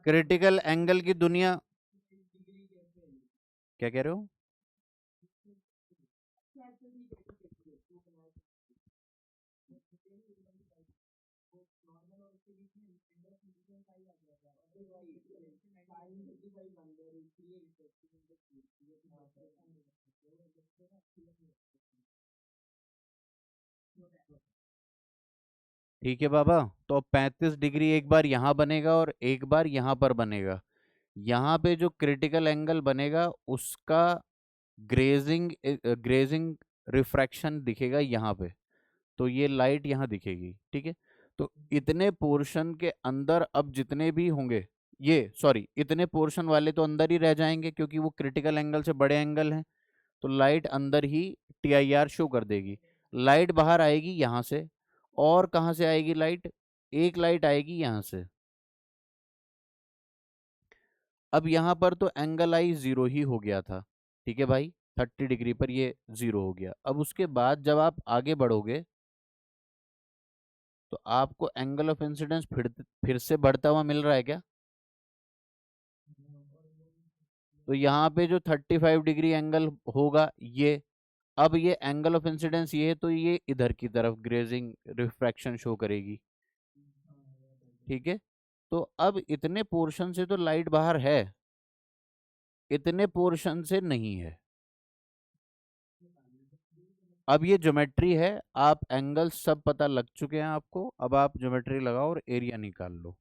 क्रिटिकल एंगल की दुनिया। क्या कह रहे हो? ठीक है बाबा। तो 35 डिग्री एक बार यहाँ बनेगा और एक बार यहाँ पर बनेगा। यहाँ पे जो क्रिटिकल एंगल बनेगा उसका ग्रेजिंग ग्रेजिंग रिफ्रैक्शन दिखेगा यहाँ पे। तो ये लाइट यहाँ दिखेगी, ठीक है। तो इतने पोर्शन के अंदर अब जितने भी होंगे, ये सॉरी, इतने पोर्शन वाले तो अंदर ही रह जाएंगे क्योंकि वो क्रिटिकल एंगल से बड़े एंगल हैं। तो लाइट अंदर ही TIR शो कर देगी। लाइट बाहर आएगी यहाँ से। और कहाँ से आएगी लाइट? एक लाइट आएगी यहाँ से। अब यहाँ पर तो एंगल आई जीरो ही हो गया था, ठीक है भाई। 30 डिग्री पर ये जीरो हो गया। अब उसके बाद जब आप आगे बढ़ोगे, तो आपको एंगल ऑफ इंसिडेंस फिर से बढ़ता हुआ मिल रहा है क्या? तो यहाँ पे जो 35 डिग्री एंगल होगा ये, अब ये एंगल ऑफ इंसिडेंस ये है, तो ये इधर की तरफ ग्रेजिंग रिफ्रैक्शन शो करेगी, ठीक है। तो अब इतने पोर्शन से तो लाइट बाहर है, इतने पोर्शन से नहीं है। अब ये ज्योमेट्री है। आप एंगल सब पता लग चुके हैं आपको, अब आप ज्योमेट्री लगाओ और एरिया निकाल लो।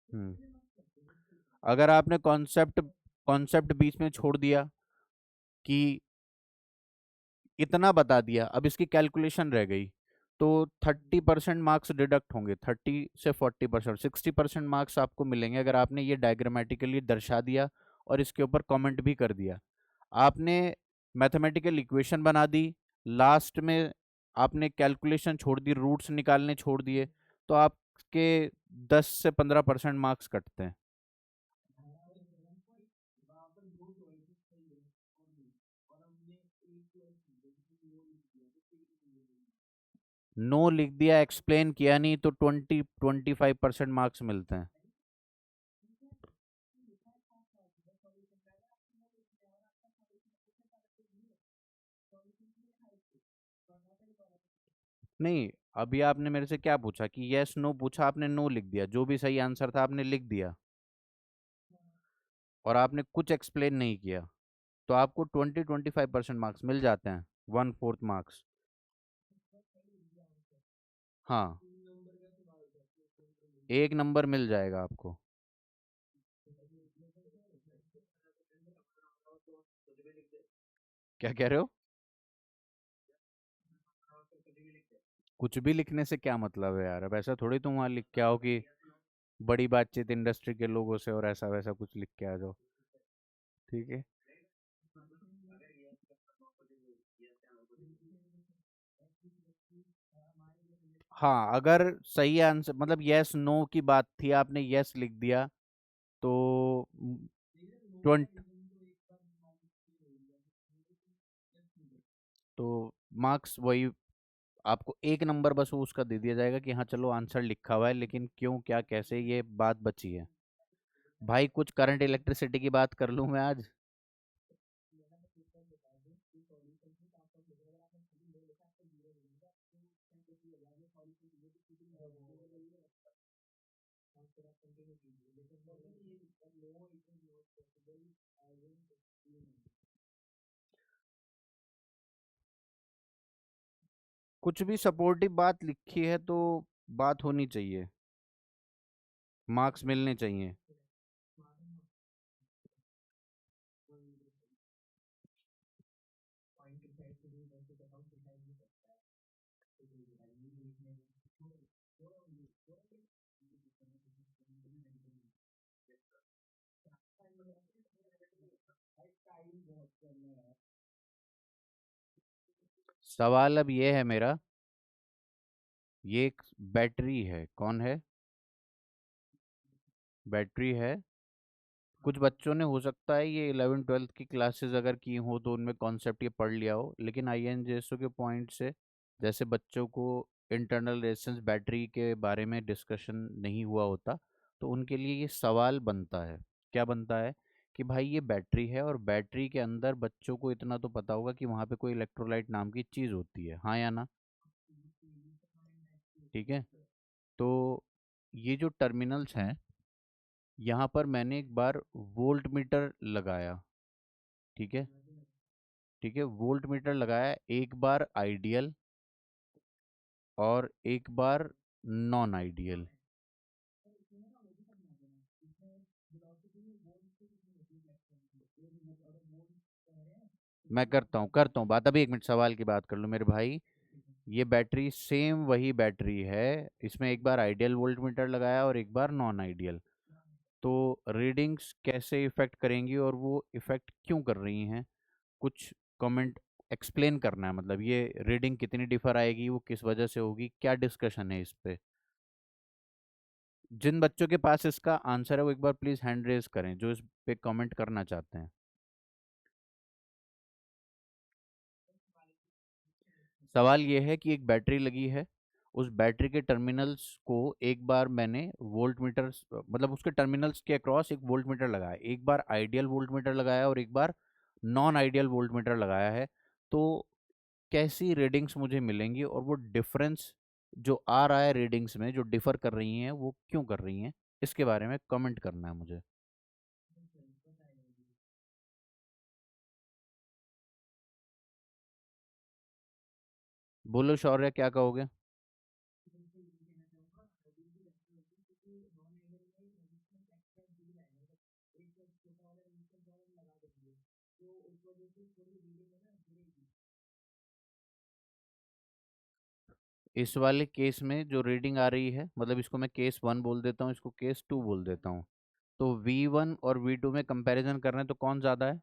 हम्म। अगर आपने कॉन्सेप्ट कॉन्सेप्ट बीच में छोड़ दिया कि इतना बता दिया, अब इसकी कैलकुलेशन रह गई, तो 30% मार्क्स डिडक्ट होंगे। 30 से 40%, 60% मार्क्स आपको मिलेंगे अगर आपने ये डायग्रामेटिकली दर्शा दिया और इसके ऊपर कमेंट भी कर दिया। आपने मैथमेटिकल इक्वेशन बना दी, लास्ट में आपने कैलकुलेशन छोड़ दी, रूट्स निकालने छोड़ दिए, तो आपके 10 से 15% मार्क्स कटते हैं। नो लिख दिया, एक्सप्लेन किया नहीं, तो 20-25% मार्क्स मिलते हैं। नहीं, अभी आपने मेरे से क्या पूछा कि यस नो पूछा, आपने नो लिख दिया, जो भी सही आंसर था आपने लिख दिया, और आपने कुछ एक्सप्लेन नहीं किया। तो आपको 20-25% मार्क्स मिल जाते हैं, 1/4 मार्क्स। हाँ, एक नंबर मिल जाएगा आपको। क्या कह रहे हो? कुछ भी लिखने से क्या मतलब है यार? अब ऐसा थोड़ी तुम वहां लिख के आओ कि बड़ी बातचीत इंडस्ट्री के लोगों से और ऐसा वैसा कुछ लिख के आ जाओ, ठीक है। हाँ, अगर सही आंसर मतलब यस नो की बात थी, आपने यस लिख दिया, तो 20। तो मार्क्स वही आपको एक नंबर बस वो उसका दे दिया जाएगा कि हाँ चलो आंसर लिखा हुआ है, लेकिन क्यों क्या कैसे ये बात बची है। भाई कुछ करंट इलेक्ट्रिसिटी की बात कर लूं मैं आज। कुछ भी सपोर्टिव बात लिखी है तो बात होनी चाहिए, मार्क्स मिलने चाहिए। सवाल अब ये है मेरा, ये एक बैटरी है, कौन है? बैटरी है। कुछ बच्चों ने हो सकता है ये 11th 12th की क्लासेस अगर की हो तो उनमें कॉन्सेप्ट ये पढ़ लिया हो, लेकिन आईएनजेएसओ के पॉइंट से जैसे बच्चों को इंटरनल रेजिस्टेंस बैटरी के बारे में डिस्कशन नहीं हुआ होता, तो उनके लिए ये सवाल बनता है। क्या बनता है? कि भाई ये बैटरी है और बैटरी के अंदर बच्चों को इतना तो पता होगा कि वहाँ पे कोई इलेक्ट्रोलाइट नाम की चीज़ होती है, हाँ या ना? ठीक है। तो ये जो टर्मिनल्स हैं, यहाँ पर मैंने एक बार वोल्ट मीटर लगाया। ठीक है। ठीक है, वोल्ट मीटर लगाया, एक बार आइडियल और एक बार नॉन आइडियल। मैं करता हूँ बात, अभी 1 मिनट सवाल की बात कर लो मेरे भाई। ये बैटरी सेम वही बैटरी है, इसमें एक बार आइडियल वोल्ट मीटर लगाया और एक बार नॉन आइडियल। तो रीडिंग्स कैसे इफेक्ट करेंगी और वो इफेक्ट क्यों कर रही हैं, कुछ कमेंट एक्सप्लेन करना है, मतलब ये रीडिंग कितनी डिफर आएगी, वो किस वजह से होगी, क्या डिस्कशन है इस पे। जिन बच्चों के पास इसका आंसर है वो एक बार प्लीज हैंड रेज करें, जो इस पे कमेंट करना चाहते हैं। सवाल ये है कि एक बैटरी लगी है, उस बैटरी के टर्मिनल्स को एक बार मैंने वोल्ट मीटर, मतलब उसके टर्मिनल्स के अक्रॉस एक वोल्ट मीटर लगाया, एक बार आइडियल वोल्ट मीटर लगाया और एक बार नॉन आइडियल वोल्ट मीटर लगाया है। तो कैसी रीडिंग्स मुझे मिलेंगी और वो डिफरेंस जो आ रहा है रीडिंग्स में जो डिफर कर रही हैं वो क्यों कर रही हैं, इसके बारे में कमेंट करना है मुझे। बोलो शौर्य, क्या कहोगे? इस वाले केस में जो रीडिंग आ रही है, मतलब इसको मैं केस 1 बोल देता हूँ, इसको केस 2 बोल देता हूँ। तो V1 और V2 में कंपैरिजन कर रहे हैं तो कौन ज़्यादा है?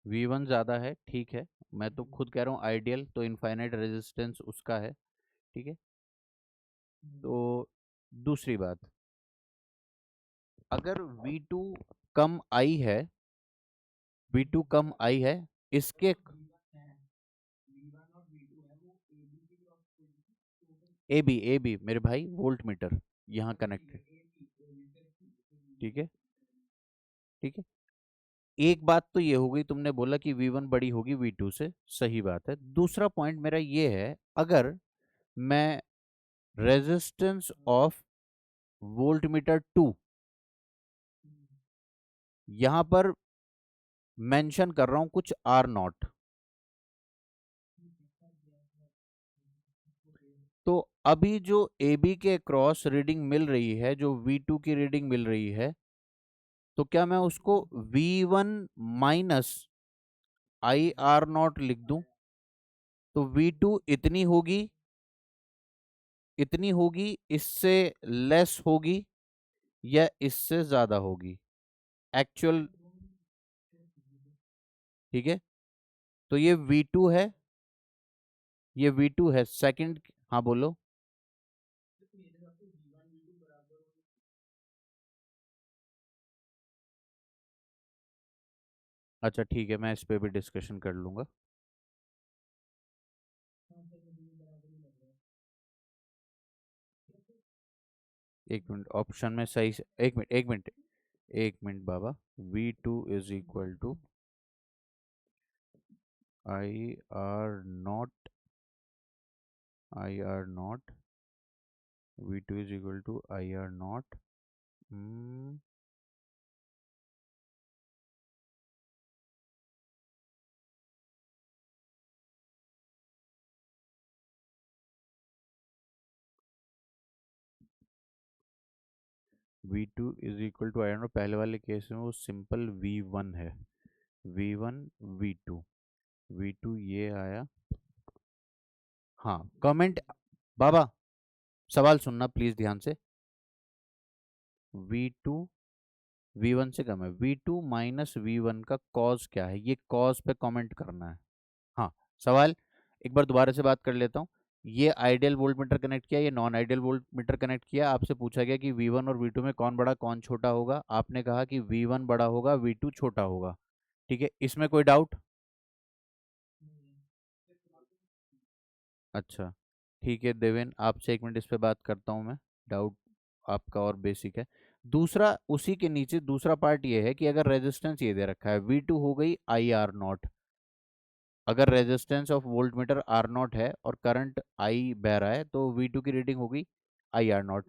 V1 ज़्यादा है, ठीक है। मैं तो खुद कह रहा हूँ आइडियल, तो इनफाइनाइट रेजिस्टेंस उसका है। ठीक है। तो दूसरी बात, अगर V2 कम आई है, V2 कम आई है, इसके ए बी मेरे भाई वोल्ट मीटर यहाँ कनेक्टेड। ठीक है। ठीक है। एक बात तो ये हो गई, तुमने बोला कि V1 बड़ी होगी V2 से, सही बात है। दूसरा पॉइंट मेरा ये है, अगर मैं रेजिस्टेंस ऑफ वोल्ट मीटर 2 यहां पर मेंशन कर रहा हूं कुछ R0, तो अभी जो AB के क्रॉस रीडिंग मिल रही है, जो V2 की रीडिंग मिल रही है, तो क्या मैं उसको V1 माइनस IR0 लिख दूं? तो V2 इतनी होगी, इससे लेस होगी या इससे ज्यादा होगी एक्चुअल? ठीक है। तो ये V2 है, ये V2 है सेकंड। हाँ बोलो। अच्छा ठीक है, मैं इस पे भी डिस्कशन कर लूंगा। एक मिनट, ऑप्शन में सही से, एक मिनट एक मिनट, एक मिनट बाबा। V2 is equal to I R not, I R not, V2 is equal to I R not. V2 is equal to I R not, पहले वाले केस में वो सिंपल V1 है। V1 V2, V2 ये आया। हाँ comment, बाबा सवाल सुनना प्लीज ध्यान से। V2 V1 से कम है, V2 माइनस V1 का कॉज क्या है, ये कॉज पे कमेंट करना है। हाँ, सवाल एक बार दोबारा से बात कर लेता हूँ। ये आइडियल वोल्ट मीटर कनेक्ट किया, ये non ideal volt meter connect किया। आपसे पूछा गया कि V1 और V2 में कौन बड़ा कौन छोटा होगा, आपने कहा कि V1 बड़ा होगा V2 छोटा होगा। ठीक है, इसमें कोई डाउट? अच्छा ठीक है देवेन, आपसे एक मिनट इस पे बात करता हूँ मैं। डाउट आपका और बेसिक है। दूसरा उसी के नीचे दूसरा पार्ट ये है कि अगर रेजिस्टेंस ये दे रखा है V2 हो गई I R नॉट, अगर resistance of volt meter R0 है और करंट I बह रहा है तो V2 की रीडिंग होगी I R नॉट।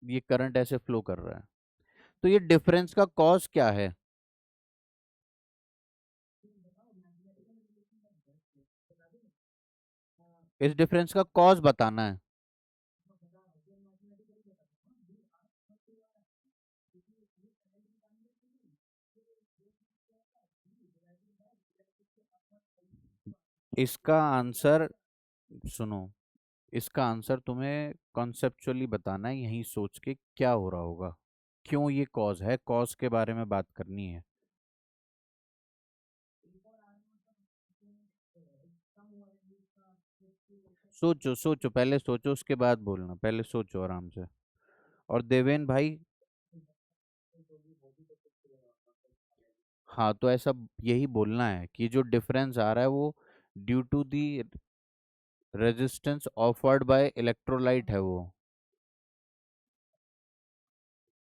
ये करंट ऐसे फ्लो कर रहा है, तो ये डिफरेंस का कॉज क्या है? इस डिफरेंस का कॉज बताना है। इसका आंसर सुनो, इसका आंसर तुम्हें कॉन्सेप्चुअली बताना है, यहीं सोच के क्या हो रहा होगा, क्यों ये कॉज है, कॉज के बारे में बात करनी है। सोचो सोचो, पहले सोचो उसके बाद बोलना, पहले सोचो आराम से। और देवेन भाई, हाँ तो ऐसा यही बोलना है कि जो डिफरेंस आ रहा है वो due to the resistance offered by electrolyte है, वो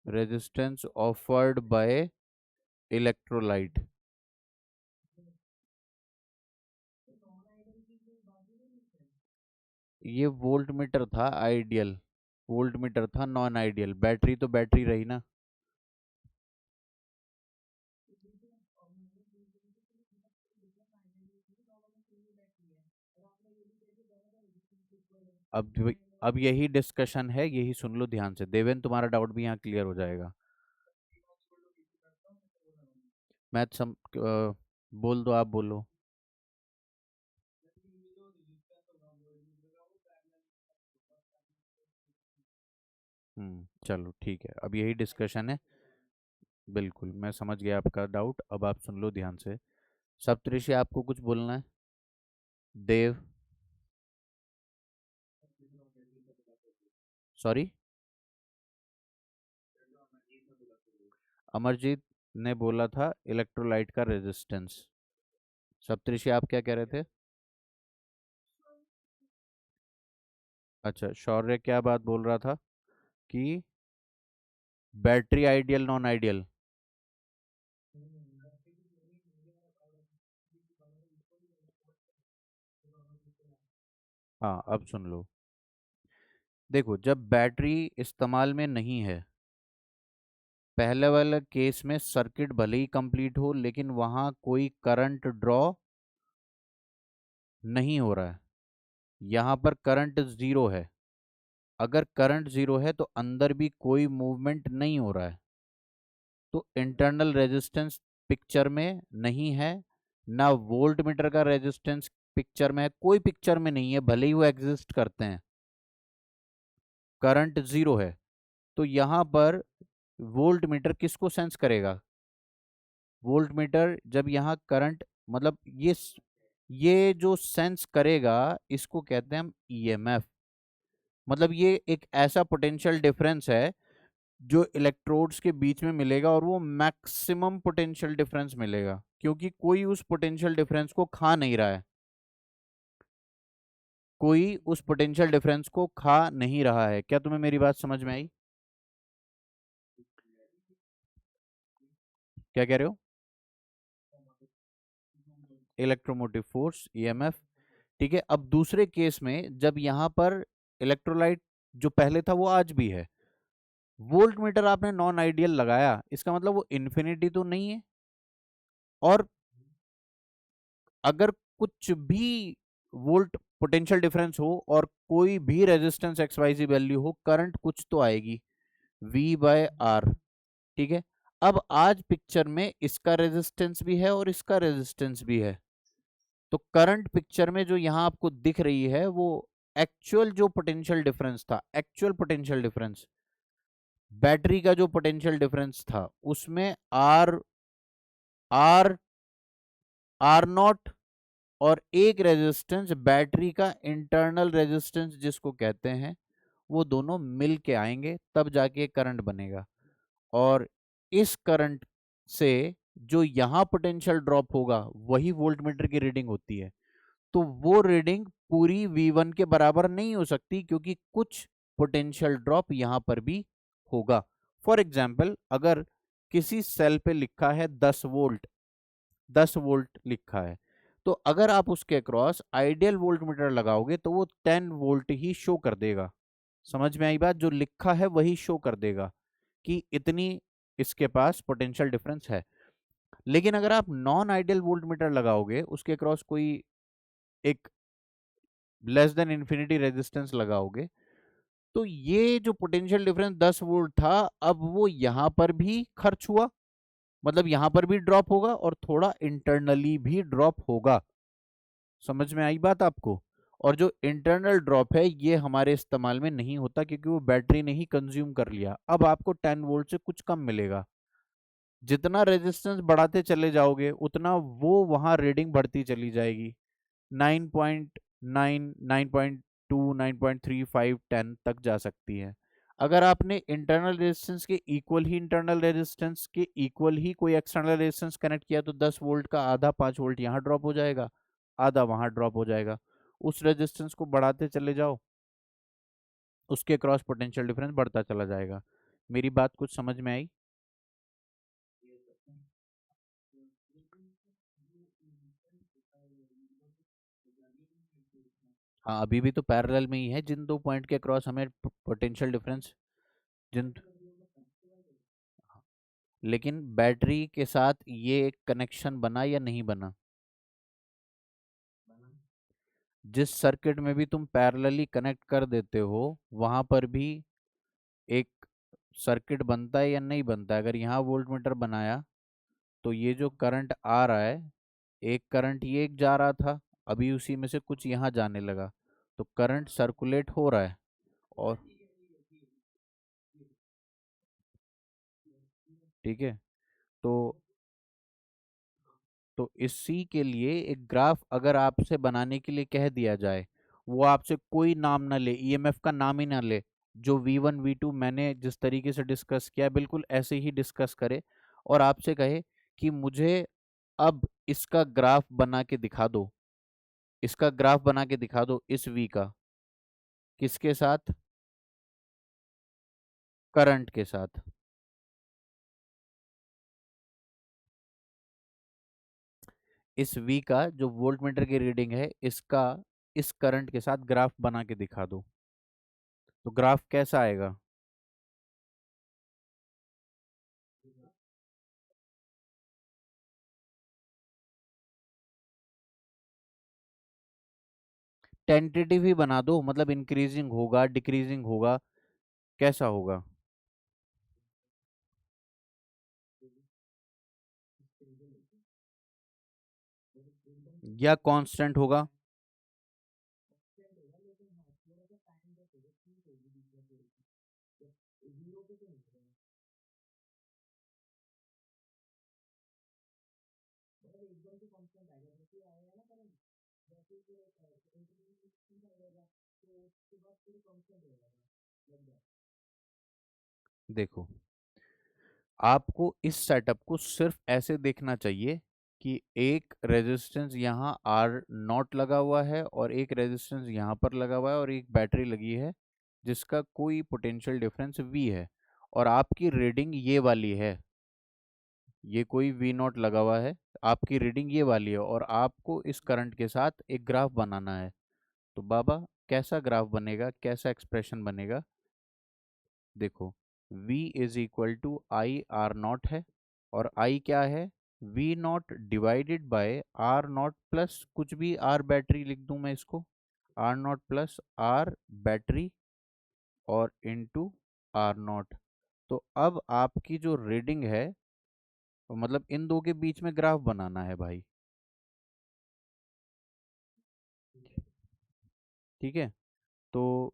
रेजिस्टेंस ऑफर्ड बाय इलेक्ट्रोलाइट। ये वोल्ट मीटर था आइडियल, वोल्ट मीटर था नॉन आइडियल, बैटरी तो बैटरी रही ना। अब यही डिस्कशन है, यही सुन लो ध्यान से देवेन, तुम्हारा डाउट भी यहाँ क्लियर हो जाएगा। मैं बोल दो, आप बोलो। चलो ठीक है, अब यही डिस्कशन है। बिल्कुल मैं समझ गया आपका डाउट, अब आप सुन लो ध्यान से। सप्तऋषि आपको कुछ बोलना है? देव, सॉरी, अमरजीत ने बोला था इलेक्ट्रोलाइट का रेजिस्टेंस। सप्तऋषि आप क्या कह रहे थे? अच्छा, शौर्य क्या बात बोल रहा था कि बैटरी आइडियल नॉन आइडियल? हाँ अब सुन लो, देखो जब बैटरी इस्तेमाल में नहीं है, पहले वाले केस में सर्किट भले ही कंप्लीट हो लेकिन वहां कोई करंट ड्रॉ नहीं हो रहा है, यहाँ पर करंट जीरो है। अगर करंट जीरो है तो अंदर भी कोई मूवमेंट नहीं हो रहा है, तो इंटरनल रेजिस्टेंस पिक्चर में नहीं है, ना वोल्ट मीटर का रेजिस्टेंस पिक्चर में है, कोई पिक्चर में नहीं है भले ही वो एग्जिस्ट करते हैं, करंट जीरो है। तो यहाँ पर वोल्ट मीटर किसको सेंस करेगा? वोल्ट मीटर जब यहाँ करंट, मतलब ये जो सेंस करेगा इसको कहते हैं हम ईएमएफ। मतलब ये एक ऐसा पोटेंशियल डिफरेंस है जो इलेक्ट्रोड्स के बीच में मिलेगा, और वो मैक्सिमम पोटेंशियल डिफरेंस मिलेगा, क्योंकि कोई उस पोटेंशियल डिफरेंस को खा नहीं रहा है। कोई उस पोटेंशियल डिफरेंस को खा नहीं रहा है। क्या तुम्हें मेरी बात समझ में आई? क्या कह रहे हो? Electromotive force, EMF. ठीक है, अब दूसरे केस में जब यहां पर इलेक्ट्रोलाइट जो पहले था वो आज भी है, वोल्ट मीटर आपने नॉन आइडियल लगाया, इसका मतलब वो इन्फिनिटी तो नहीं है। और अगर कुछ भी वोल्ट पोटेंशियल डिफरेंस हो और कोई भी रेजिस्टेंस एक्स वाई जी वैल्यू हो, करंट कुछ तो आएगी, V बाय आर। ठीक है, अब आज पिक्चर में इसका रेजिस्टेंस भी है और इसका रेजिस्टेंस भी है, तो करंट पिक्चर में जो यहां आपको दिख रही है वो एक्चुअल जो पोटेंशियल डिफरेंस था, एक्चुअल पोटेंशियल डिफरेंस, बैटरी का जो पोटेंशियल डिफरेंस था उसमें आर आर आर नॉट और एक रेजिस्टेंस बैटरी का इंटरनल रेजिस्टेंस जिसको कहते हैं, वो दोनों मिल के आएंगे, तब जाके करंट बनेगा। और इस करंट से जो यहां पोटेंशियल ड्रॉप होगा वही वोल्टमीटर की रीडिंग होती है। तो वो रीडिंग पूरी V1 के बराबर नहीं हो सकती, क्योंकि कुछ पोटेंशियल ड्रॉप यहां पर भी होगा। फॉर एग्जाम्पल, अगर किसी सेल पे लिखा है 10 वोल्ट, 10 वोल्ट लिखा है, तो अगर आप उसके अक्रॉस आइडियल वोल्ट मीटर लगाओगे तो वो 10 वोल्ट ही शो कर देगा। समझ में आई बात? जो लिखा है वही शो कर देगा कि इतनी इसके पास पोटेंशियल डिफरेंस है। लेकिन अगर आप नॉन आइडियल वोल्ट मीटर लगाओगे, उसके अक्रॉस कोई एक लेस देन इंफिनिटी रेजिस्टेंस लगाओगे, तो ये जो पोटेंशियल डिफरेंस 10 वोल्ट था, अब वो यहां पर भी खर्च हुआ, मतलब यहां पर भी ड्रॉप होगा और थोड़ा इंटरनली भी ड्रॉप होगा। समझ में आई बात आपको? और जो इंटरनल ड्रॉप है ये हमारे इस्तेमाल में नहीं होता, क्योंकि वो बैटरी ने ही कंज्यूम कर लिया। अब आपको 10 वोल्ट से कुछ कम मिलेगा। जितना रेजिस्टेंस बढ़ाते चले जाओगे उतना वो वहां रीडिंग बढ़ती चली जाएगी, 9.9, 9.2, 9.35, 10 तक जा सकती है। अगर आपने इंटरनल रेजिस्टेंस के इक्वल ही इंटरनल रेजिस्टेंस के इक्वल ही कोई एक्सटर्नल रेजिस्टेंस कनेक्ट किया, तो 10 वोल्ट का आधा 5 वोल्ट यहाँ ड्रॉप हो जाएगा, आधा वहां ड्रॉप हो जाएगा। उस रेजिस्टेंस को बढ़ाते चले जाओ, उसके क्रॉस पोटेंशियल डिफरेंस बढ़ता चला जाएगा। मेरी बात कुछ समझ में आई? हाँ, अभी भी तो पैरेलल में ही है, जिन दो पॉइंट के क्रॉस हमें पोटेंशियल डिफरेंस जिन लेकिन बैटरी के साथ ये कनेक्शन बना या नहीं बना? जिस सर्किट में भी तुम पैरेलली कनेक्ट कर देते हो वहां पर भी एक सर्किट बनता है या नहीं बनता है? अगर यहाँ वोल्ट मीटर बनाया तो ये जो करंट आ रहा है, एक करंट ये एक जा रहा था, अभी उसी में से कुछ यहाँ जाने लगा, तो करंट सर्कुलेट हो रहा है। और ठीक है, तो इसी के लिए एक ग्राफ अगर आपसे बनाने के लिए कह दिया जाए, वो आपसे कोई नाम ना ले, ईएमएफ का नाम ही ना ले, जो V1 V2 मैंने जिस तरीके से डिस्कस किया बिल्कुल ऐसे ही डिस्कस करे, और आपसे कहे कि मुझे अब इसका ग्राफ बना के दिखा दो, इसका ग्राफ बना के दिखा दो इस V का, किसके साथ? करंट के साथ। इस V का जो वोल्ट मीटर की रीडिंग है, इसका इस करंट के साथ ग्राफ बना के दिखा दो, तो ग्राफ कैसा आएगा? टेंटेटिव ही बना दो, मतलब इंक्रीजिंग होगा डिक्रीजिंग होगा, कैसा होगा? या कांस्टेंट होगा? देखो, आपको इस सेटअप को सिर्फ ऐसे देखना चाहिए कि एक रेजिस्टेंस यहाँ आर नॉट लगा हुआ है और एक रेजिस्टेंस यहाँ पर लगा हुआ है और एक बैटरी लगी है जिसका कोई पोटेंशियल डिफरेंस वी है और आपकी रीडिंग ये वाली है। ये कोई वी नॉट लगा हुआ है, आपकी रीडिंग ये वाली है और आपको इस करंट के साथ एक ग्राफ बनाना है। तो बाबा, कैसा ग्राफ बनेगा, कैसा एक्सप्रेशन बनेगा? देखो, V is equal to I R not है और I क्या है? V not divided by R not plus कुछ भी आर बैटरी लिख दूं मैं इसको, R not plus R battery और इनटू आर नॉट। तो अब आपकी जो रीडिंग है, मतलब इन दो के बीच में ग्राफ बनाना है भाई। ठीक है, तो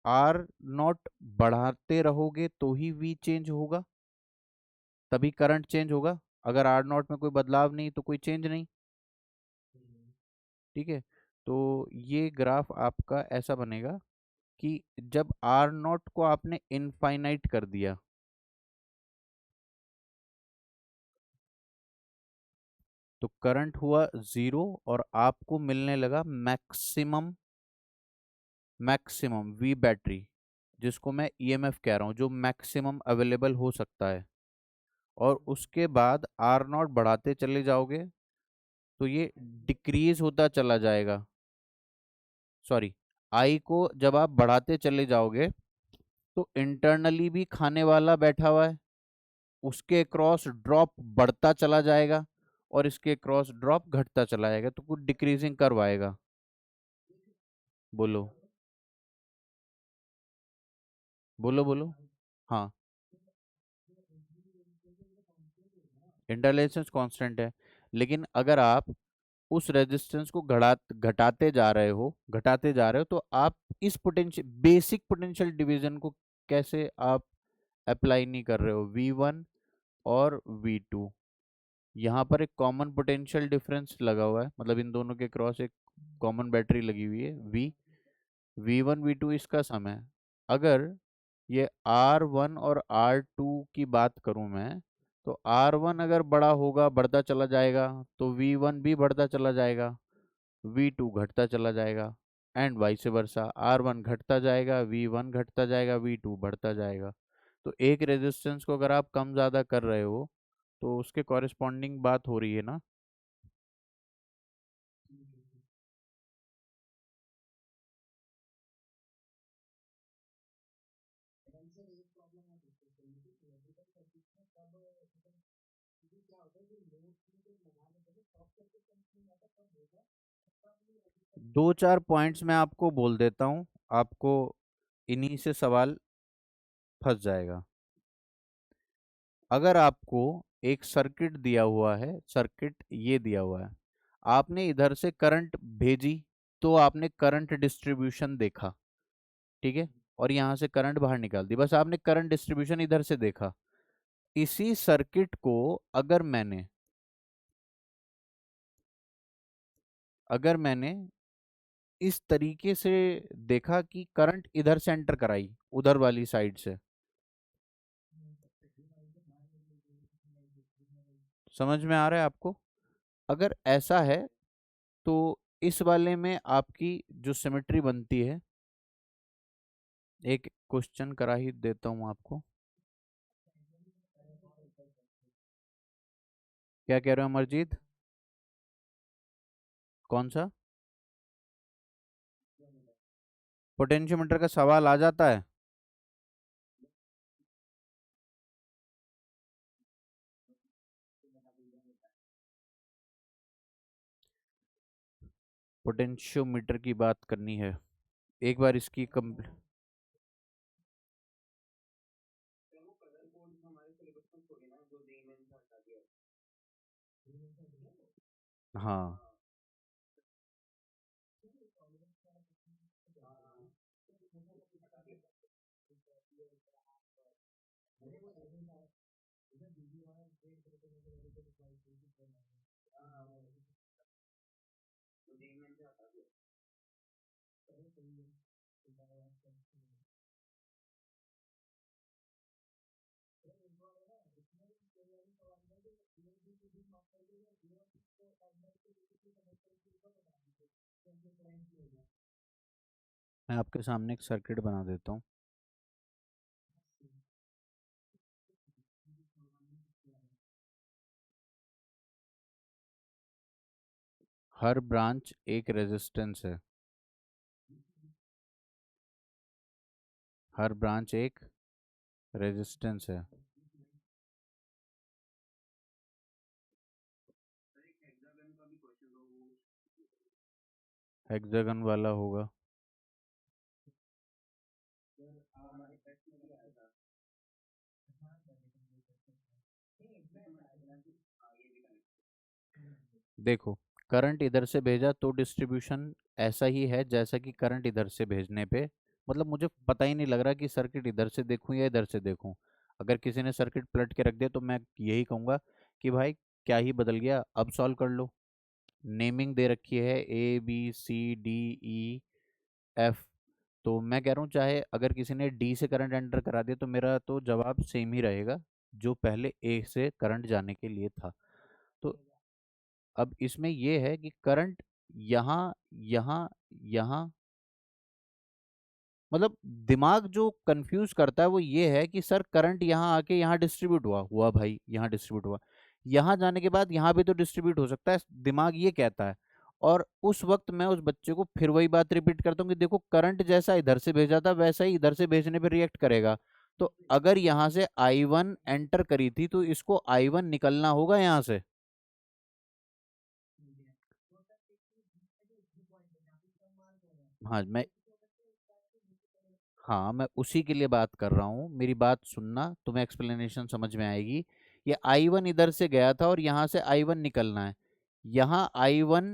आर नॉट बढ़ाते रहोगे तो ही वी चेंज होगा, तभी करंट चेंज होगा। अगर आर नॉट में कोई बदलाव नहीं तो कोई चेंज नहीं। ठीक है, तो ये ग्राफ आपका ऐसा बनेगा कि जब आर नॉट को आपने इनफाइनाइट कर दिया तो करंट हुआ जीरो और आपको मिलने लगा मैक्सिमम, मैक्सिमम वी बैटरी, जिसको मैं ईएमएफ कह रहा हूँ, जो मैक्सिमम अवेलेबल हो सकता है। और उसके बाद आर नॉट बढ़ाते चले जाओगे तो ये डिक्रीज होता चला जाएगा। सॉरी, आई को जब आप बढ़ाते चले जाओगे तो इंटरनली भी खाने वाला बैठा हुआ है, उसके क्रॉस ड्रॉप बढ़ता चला जाएगा और इसके क्रॉस ड्रॉप घटता चला जाएगा, तो कुछ डिक्रीजिंग कर्व आएगा। बोलो, बोलो बोलो। हाँ, इंटरलेशंस कांस्टेंट है, लेकिन अगर आप उस रेजिस्टेंस को घटाते जा रहे हो, घटाते जा रहे हो, तो आप इस पोटेंशियल बेसिक पोटेंशियल डिवीजन को कैसे आप अप्लाई नहीं कर रहे हो? V1 और V2, यहाँ पर एक कॉमन पोटेंशियल डिफरेंस लगा हुआ है, मतलब इन दोनों के क्रॉस एक कॉमन बैटरी लगी हुई है V। V1 V2 इसका सम है। अगर ये R1 और R2 की बात करूं मैं, तो R1 अगर बड़ा होगा, बढ़ता चला जाएगा, तो V1 भी बढ़ता चला जाएगा, V2 घटता चला जाएगा, एंड वाइस वर्सा। R1 घटता जाएगा, V1 घटता जाएगा, V2 बढ़ता जाएगा। तो एक रेजिस्टेंस को अगर आप कम ज़्यादा कर रहे हो तो उसके कॉरेस्पॉन्डिंग बात हो रही है ना। 2-4 पॉइंट्स मैं आपको बोल देता हूँ, आपको इन्हीं से सवाल फंस जाएगा। अगर आपको एक सर्किट दिया हुआ है, सर्किट ये दिया हुआ है, आपने इधर से करंट भेजी तो आपने करंट डिस्ट्रीब्यूशन देखा, ठीक है, और यहाँ से करंट बाहर निकाल दी, बस आपने करंट डिस्ट्रीब्यूशन इधर से देखा। इसी सर्किट को अगर मैंने, अगर मैंने इस तरीके से देखा कि करंट इधर से एंटर कराई उधर वाली साइड से, समझ में आ रहा है आपको? अगर ऐसा है तो इस वाले में आपकी जो सिमेट्री बनती है, एक क्वेश्चन करा ही देता हूं आपको। क्या कह रहे हो अमरजीत? कौन सा? पोटेंशियोमीटर का सवाल आ जाता है? पोटेंशियोमीटर की बात करनी है, एक बार इसकी कम। हाँ, मैं आपके सामने एक सर्किट बना देता हूँ। हर ब्रांच एक रेजिस्टेंस है। हर ब्रांच एक रेजिस्टेंस है। हेक्सागन वाला होगा। देखो, करंट इधर से भेजा तो डिस्ट्रीब्यूशन ऐसा ही है जैसा कि करंट इधर से भेजने पे। मतलब मुझे पता ही नहीं लग रहा कि सर्किट इधर से देखूं या इधर से देखूं। अगर किसी ने सर्किट पलट के रख दिया तो मैं यही कहूंगा कि भाई क्या ही बदल गया, अब सॉल्व कर लो। नेमिंग दे रखी है ABCDEF। तो मैं कह रहा हूँ चाहे अगर किसी ने डी से करंट एंटर करा दिया तो मेरा तो जवाब सेम ही रहेगा जो पहले ए से करंट जाने के लिए था। तो अब इसमें ये है कि करंट यहाँ यहाँ यहाँ, मतलब दिमाग जो कंफ्यूज करता है वो ये है कि सर करंट यहाँ आके यहाँ डिस्ट्रीब्यूट हुआ हुआ भाई, यहाँ डिस्ट्रीब्यूट हुआ, यहाँ जाने के बाद यहाँ भी तो डिस्ट्रीब्यूट हो सकता है, दिमाग ये कहता है। और उस वक्त मैं उस बच्चे को फिर वही बात रिपीट करता हूँ कि देखो करंट जैसा इधर से भेजा था वैसा ही इधर से भेजने पे रिएक्ट करेगा। तो अगर यहाँ से I1 एंटर करी थी तो इसको I1 निकलना होगा यहाँ से। हाँ मैं हाँ मैं उसी के लिए बात कर रहा हूँ, मेरी बात सुनना, तुम्हें एक्सप्लेनेशन समझ में आएगी। ये I1 इधर से गया था और यहाँ से I1 निकलना है। यहाँ I1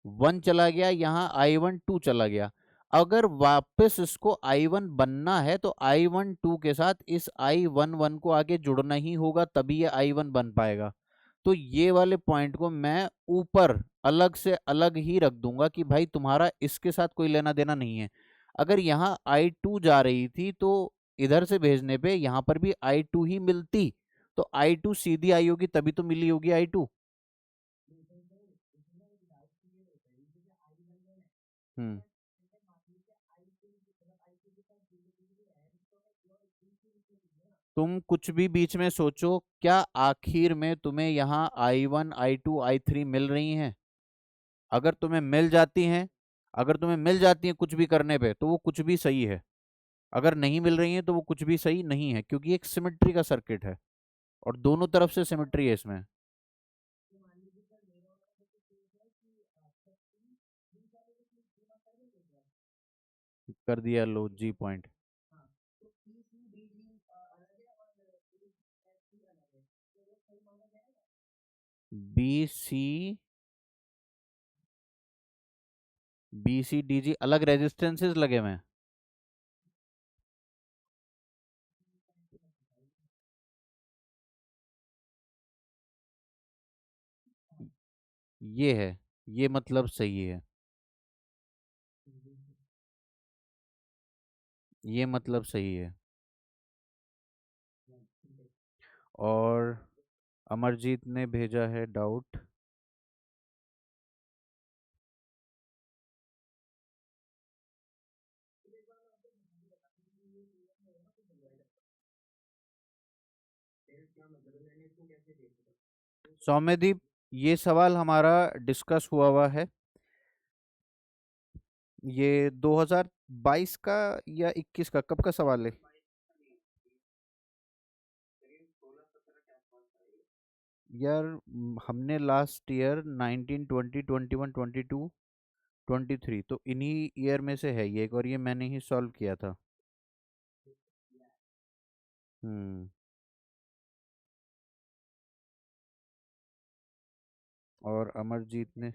1 चला गया, यहाँ I1 2 चला गया। अगर वापस इसको I1 बनना है तो I1 2 के साथ इस I11 को आगे जुड़ना ही होगा, तभी ये I1 बन पाएगा। तो ये वाले पॉइंट को मैं ऊपर अलग से अलग ही रख दूंगा कि भाई तुम्हारा इसके साथ कोई लेना देना नहीं है। अगर यहाँ I2 जा रही थी तो इधर से भेजने पे यहाँ पर भी I2 ही मिलती, तो I2 सीधी आई होगी तभी तो मिली होगी I2। हम्म। तुम कुछ भी बीच में सोचो, क्या आखिर में तुम्हें यहाँ I1 I2 I3 मिल रही हैं? अगर तुम्हें मिल जाती हैं, अगर तुम्हें मिल जाती हैं कुछ भी करने पे तो वो कुछ भी सही है। अगर नहीं मिल रही है तो वो कुछ भी सही नहीं है, क्योंकि एक सिमेट्री का सर्किट है और दोनों तरफ से सिमेट्री है इसमें। कर दिया, लो जी पॉइंट। BC BC DG अलग रेजिस्टेंसेस लगे हुए हैं। ये है, ये मतलब सही है, ये मतलब सही है। और अमरजीत ने भेजा है डाउट। सौम्यदीप, ये सवाल हमारा डिस्कस हुआ है। ये 2022 का या 21 का, कब का सवाल है? यार हमने लास्ट ईयर 19 20 21 22 23, तो इन्हीं ईयर में से है ये एक, और ये मैंने ही सॉल्व किया था। हम्म। और अमरजीत ने,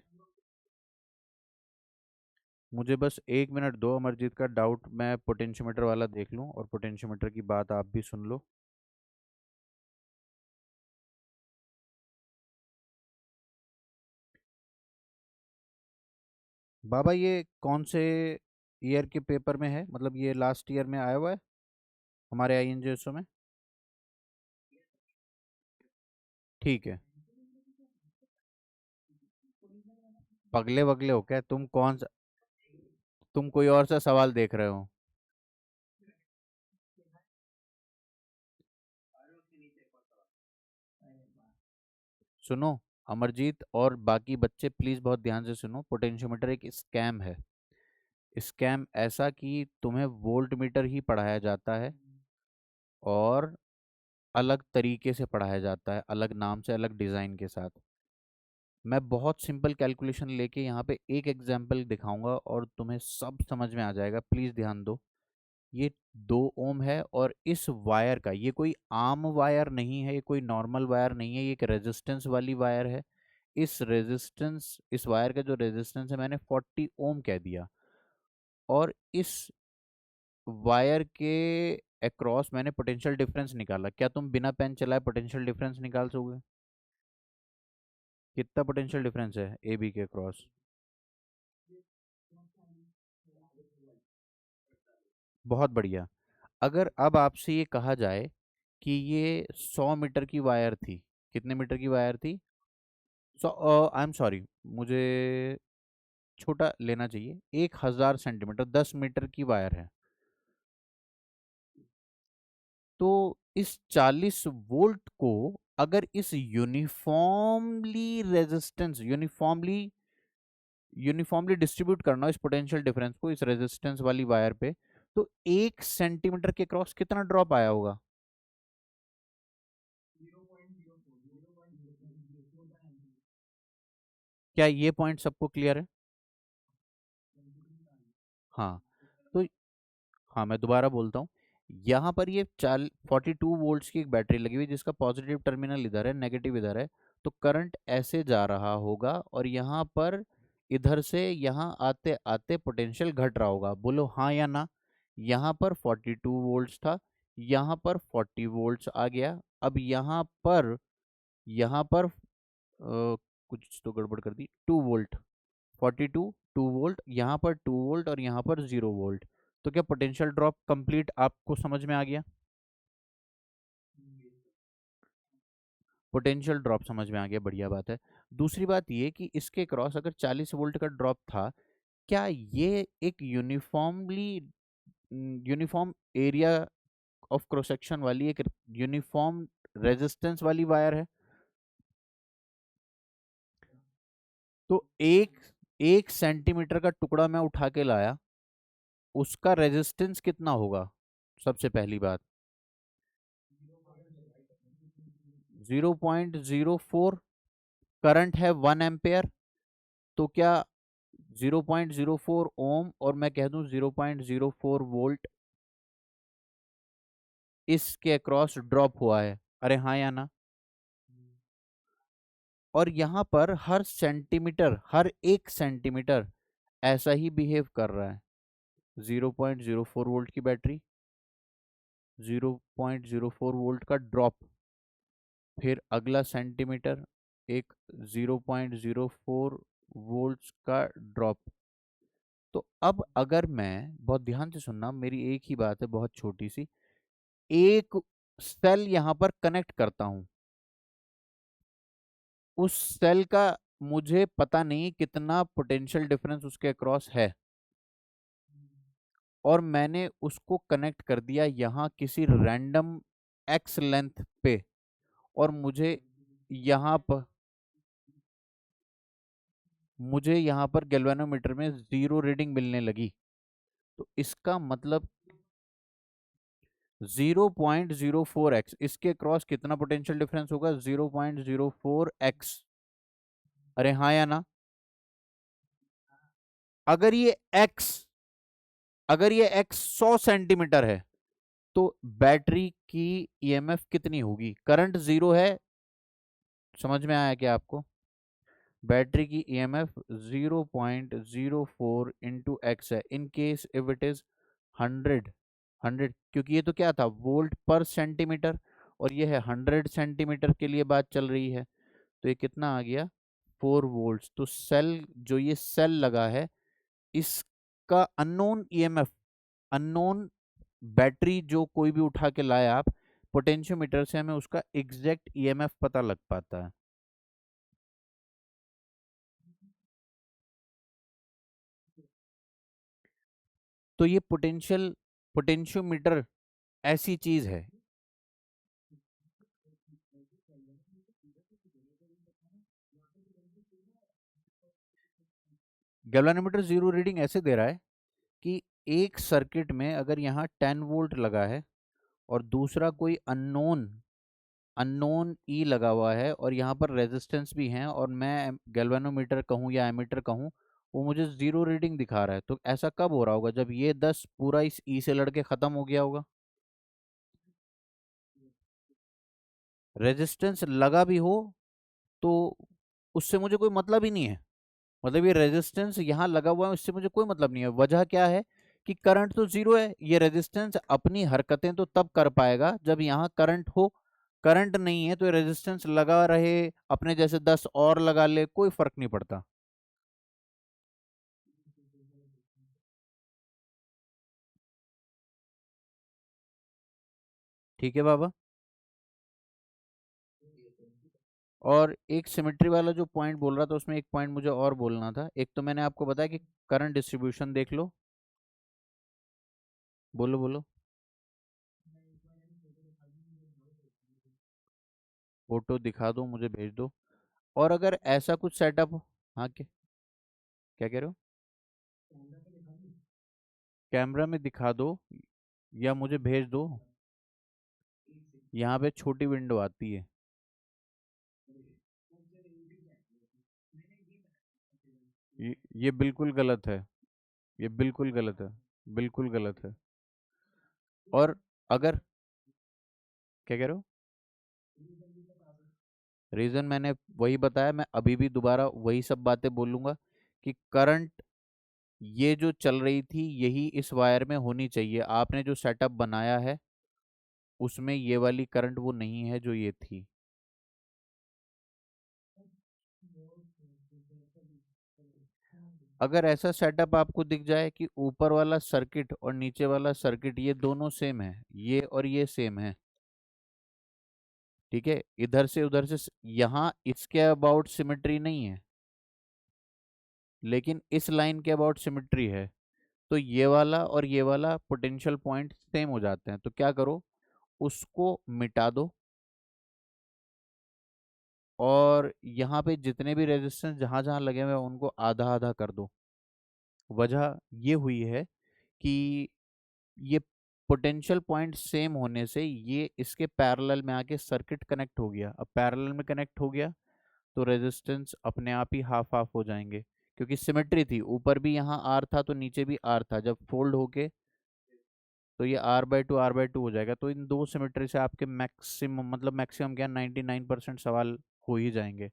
मुझे बस 1 मिनट दो, अमरजीत का डाउट मैं पोटेंशियोमीटर वाला देख लूं और पोटेंशियोमीटर की बात आप भी सुन लो। बाबा ये कौन से ईयर के पेपर में है, मतलब ये लास्ट ईयर में आया हुआ है हमारे आईएनजीएसओ में। ठीक है। पगले वगले हो क्या तुम? कौन सा, तुम कोई और सा सवाल देख रहे हो? सुनो अमरजीत और बाकी बच्चे, प्लीज बहुत ध्यान से सुनो। पोटेंशियोमीटर एक स्कैम है। स्कैम ऐसा कि तुम्हें वोल्ट मीटर ही पढ़ाया जाता है और अलग तरीके से पढ़ाया जाता है, अलग नाम से, अलग डिजाइन के साथ। मैं बहुत सिंपल कैलकुलेशन लेके यहाँ पे एक एग्जांपल दिखाऊंगा और तुम्हें सब समझ में आ जाएगा। प्लीज ध्यान दो। ये 2 ओम है और इस वायर का, ये कोई आम वायर नहीं है, ये कोई नॉर्मल वायर नहीं है, ये एक रेजिस्टेंस वाली वायर है। इस वायर का जो रेजिस्टेंस है मैंने 40 ओम कह दिया। और इस वायर के अक्रॉस मैंने पोटेंशियल डिफरेंस निकाला। क्या तुम बिना पेन चलाए पोटेंशियल डिफरेंस निकाल सकोगे? कितना पोटेंशियल डिफरेंस है ए बी के अक्रॉस? बहुत बढ़िया। अगर अब आपसे ये कहा जाए कि ये 100 मीटर की वायर थी, कितने मीटर की वायर थी? सो आई एम सॉरी, मुझे छोटा लेना चाहिए। 1000 सेंटीमीटर, 10 मीटर की वायर है। तो इस 40 वोल्ट को अगर इस यूनिफॉर्मली डिस्ट्रीब्यूट करना हो, इस पोटेंशियल डिफरेंस को इस रेजिस्टेंस वाली वायर पे, तो 1 सेंटीमीटर के क्रॉस कितना ड्रॉप आया होगा? क्या ये पॉइंट सबको क्लियर है? हाँ। तो हाँ, मैं दोबारा बोलता हूँ। यहाँ पर ये 42 वोल्ट्स की एक बैटरी लगी हुई है, जिसका पॉजिटिव टर्मिनल इधर है, नेगेटिव इधर है। तो करंट ऐसे जा रहा होगा और यहाँ पर इधर से यहाँ आते आते पोटेंशियल घट रहा होगा। बोलो हाँ या ना। यहाँ पर 42 वोल्ट्स था, यहाँ पर 40 वोल्ट्स आ गया। अब यहाँ पर कुछ तो गड़बड़ कर दी, 2 वोल्ट। 2 वोल्ट, यहाँ पर 2 वोल्ट और यहाँ पर 0 वोल्ट। तो क्या पोटेंशियल ड्रॉप कंप्लीट आपको समझ में आ गया? पोटेंशियल ड्रॉप समझ में आ गया, बढ़िया बात है। दूसरी बात ये कि इसके क्रॉस अगर 40 वोल्ट का ड्रॉप था, क्या ये एक uniform area of cross section वाली, एक यूनिफॉर्म रेजिस्टेंस वाली वायर है? तो एक 1 सेंटीमीटर का टुकड़ा मैं उठा के लाया, उसका रेजिस्टेंस कितना होगा? सबसे पहली बात, 0.04। करंट है 1 एम्पेयर। तो क्या 0.04 ओम और मैं कह दूं 0.04 वोल्ट इसके अक्रॉस ड्रॉप हुआ है? अरे हाँ या ना? और यहाँ पर हर एक सेंटीमीटर ऐसा ही बिहेव कर रहा है। 0.04 वोल्ट की बैटरी, 0.04 वोल्ट का ड्रॉप, फिर अगला सेंटीमीटर, एक 0.04 वोल्ट का ड्रॉप। तो अब अगर मैं, बहुत ध्यान से सुनना, मेरी एक ही बात है बहुत छोटी सी, एक सेल यहां पर कनेक्ट करता हूं, उस सेल का मुझे पता नहीं कितना पोटेंशियल डिफरेंस उसके अक्रॉस है, और मैंने उसको कनेक्ट कर दिया यहां किसी रैंडम एक्स लेंथ पे, और मुझे यहाँ पर गैल्वेनोमीटर में 0 रीडिंग मिलने लगी। तो इसका मतलब 0.04x, इसके क्रॉस कितना पोटेंशियल डिफरेंस होगा? 0.04x। अरे हाँ या ना? अगर ये x अगर ये x 100 सेंटीमीटर है, तो बैटरी की ईएमएफ कितनी होगी? करंट 0 है, समझ में आया क्या आपको? बैटरी की ईएमएफ 0.04 इंटू एक्स है, in case if it is 100। क्योंकि ये तो क्या था, वोल्ट पर सेंटीमीटर, और ये है 100 सेंटीमीटर के लिए बात चल रही है। तो ये कितना आ गया? 4 वोल्ट्स। तो सेल, जो ये सेल लगा है, इस उसका अननोन ईएमएफ, अननोन बैटरी जो कोई भी उठा के लाए आप, पोटेंशियोमीटर से हमें उसका एग्जैक्ट ईएमएफ पता लग पाता है। तो ये पोटेंशियोमीटर ऐसी चीज है। गैल्वेनोमीटर जीरो रीडिंग ऐसे दे रहा है कि एक सर्किट में अगर यहाँ 10 वोल्ट लगा है और दूसरा कोई अननोन अननोन ई लगा हुआ है और यहाँ पर रेजिस्टेंस भी है, और मैं गैल्वेनोमीटर कहूँ या एमीटर कहूँ, वो मुझे जीरो रीडिंग दिखा रहा है, तो ऐसा कब हो रहा होगा? जब ये 10 पूरा इस ई से लड़के खत्म हो गया होगा। रेजिस्टेंस लगा भी हो तो उससे मुझे कोई मतलब ही नहीं है। मतलब ये रेजिस्टेंस यहाँ लगा हुआ है, उससे मुझे कोई मतलब नहीं है। वजह क्या है कि करंट तो जीरो है, ये रेजिस्टेंस अपनी हरकतें तो तब कर पाएगा जब यहाँ करंट हो। करंट नहीं है तो ये रेजिस्टेंस लगा रहे, अपने जैसे 10 और लगा ले, कोई फर्क नहीं पड़ता। ठीक है बाबा। और एक सिमेट्री वाला जो पॉइंट बोल रहा था, उसमें एक पॉइंट मुझे और बोलना था। एक तो मैंने आपको बताया कि करंट डिस्ट्रीब्यूशन देख लो। बोलो बोलो। फोटो दिखा दो, मुझे भेज दो। और अगर ऐसा कुछ सेटअप हो। हाँ, क्या क्या कह रहे हो? कैमरा में दिखा दो या मुझे भेज दो। यहाँ पे छोटी विंडो आती है। ये बिल्कुल गलत है। ये बिल्कुल गलत है। बिल्कुल गलत है। और अगर, क्या कह रहे हो? रीजन मैंने वही बताया, मैं अभी भी दोबारा वही सब बातें बोलूंगा कि करंट ये जो चल रही थी यही इस वायर में होनी चाहिए। आपने जो सेटअप बनाया है उसमें ये वाली करंट वो नहीं है जो ये थी। अगर ऐसा सेटअप आपको दिख जाए कि ऊपर वाला सर्किट और नीचे वाला सर्किट ये दोनों सेम है, ये और ये सेम है, ठीक है, इधर से उधर से यहाँ इसके अबाउट सिमेट्री नहीं है, लेकिन इस लाइन के अबाउट सिमेट्री है, तो ये वाला और ये वाला पोटेंशियल पॉइंट सेम हो जाते हैं। तो क्या करो, उसको मिटा दो और यहाँ पे जितने भी रेजिस्टेंस जहां जहां लगे हुए हैं उनको आधा आधा कर दो। वजह ये हुई है कि ये पोटेंशियल पॉइंट सेम होने से ये इसके पैरेलल में आके सर्किट कनेक्ट हो गया। अब पैरेलल में कनेक्ट हो गया तो रेजिस्टेंस अपने आप ही हाफ हाफ हो जाएंगे, क्योंकि सिमेट्री थी, ऊपर भी यहाँ आर था तो नीचे भी आर था। जब फोल्ड होके तो ये R/2 हो जाएगा। तो इन दो सिमेट्री से आपके मैक्सिमम, मतलब मैक्सिमम क्या, 99% सवाल हो ही जाएंगे।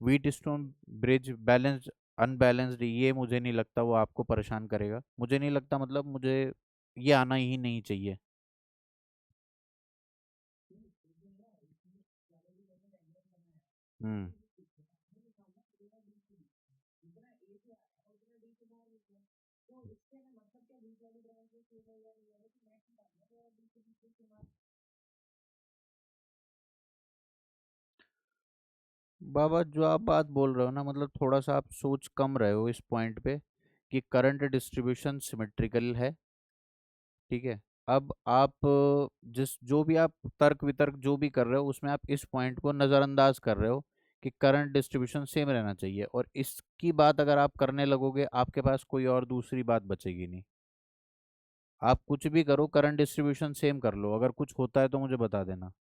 Wheat stone bridge balanced unbalanced, ये मुझे नहीं लगता वो आपको परेशान करेगा। मुझे नहीं लगता, मतलब मुझे ये आना ही नहीं चाहिए। हम्म। बाबा जो आप बात बोल रहे हो ना, मतलब थोड़ा सा आप सोच कम रहे हो इस पॉइंट पे कि करंट डिस्ट्रीब्यूशन सिमेट्रिकल है। ठीक है। अब आप जिस जो भी आप तर्क वितर्क जो भी कर रहे हो उसमें आप इस पॉइंट को नज़रअंदाज कर रहे हो कि करंट डिस्ट्रीब्यूशन सेम रहना चाहिए, और इसकी बात अगर आप करने लगोगे आपके पास कोई और दूसरी बात बचेगी नहीं। आप कुछ भी करो, करंट डिस्ट्रीब्यूशन सेम कर लो, अगर कुछ होता है तो मुझे बता देना।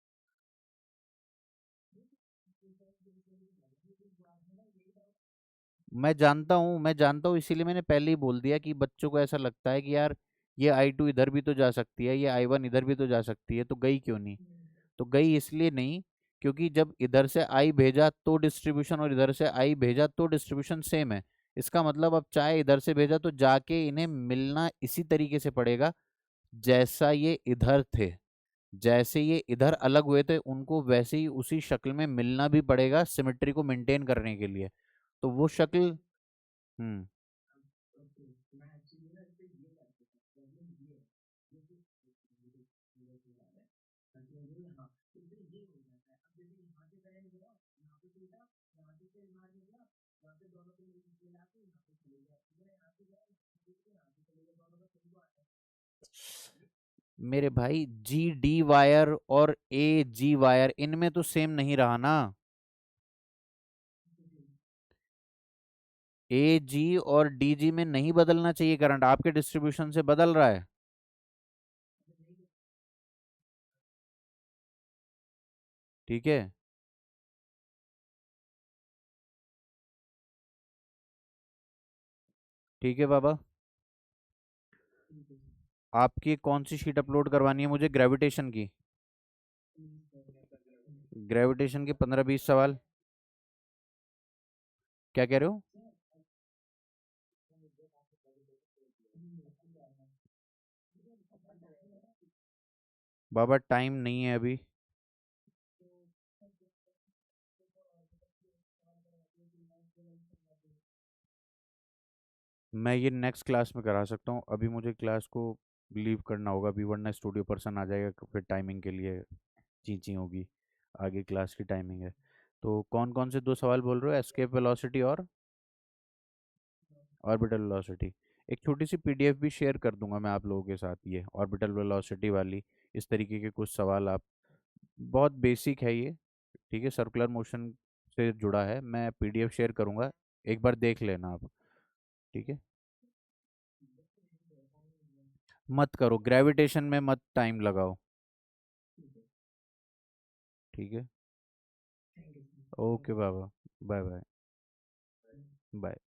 मैं जानता हूँ, इसीलिए मैंने पहले ही बोल दिया कि बच्चों को ऐसा लगता है कि यार ये I2 इधर भी तो जा सकती है, ये I1 इधर भी तो जा सकती है, तो गई क्यों नहीं? तो गई इसलिए नहीं क्योंकि जब इधर से आई भेजा तो डिस्ट्रीब्यूशन, और इधर से आई भेजा तो डिस्ट्रीब्यूशन सेम है। इसका मतलब अब चाहे इधर से भेजा तो जाके इन्हें मिलना इसी तरीके से पड़ेगा जैसा ये इधर थे। जैसे ये इधर अलग हुए थे उनको वैसे ही उसी शक्ल में मिलना भी पड़ेगा सिमेट्री को मेंटेन करने के लिए। तो वो शक्ल। हम्म। मेरे भाई जी डी वायर और ए जी वायर इनमें तो सेम नहीं रहा ना। ए जी और डी जी में नहीं बदलना चाहिए करंट, आपके डिस्ट्रीब्यूशन से बदल रहा है। ठीक है। ठीक है बाबा। आपकी कौन सी शीट अपलोड करवानी है मुझे, ग्रेविटेशन की? ग्रेविटेशन के 15-20 सवाल। क्या कह रहे हो? बाबा टाइम नहीं है अभी। मैं ये नेक्स्ट क्लास में करा सकता हूँ, अभी मुझे क्लास को लीव करना होगा अभी, वरना स्टूडियो पर्सन आ जाएगा फिर टाइमिंग के लिए ची होगी। आगे क्लास की टाइमिंग है। तो कौन कौन से 2 सवाल बोल रहे हो, एस्केप वेलोसिटी और ऑर्बिटल वेलोसिटी? एक छोटी सी पीडीएफ भी शेयर कर दूंगा मैं आप लोगों के साथ, ये ऑर्बिटल वेलोसिटी वाली। इस तरीके के कुछ सवाल आप, बहुत बेसिक है ये। ठीक है, सर्कुलर मोशन से जुड़ा है, मैं पीडीएफ शेयर करूंगा, एक बार देख लेना आप। ठीक है। मत करो ग्रेविटेशन में, मत टाइम लगाओ। ठीक है। ओके बाबा। Bye bye. बाय।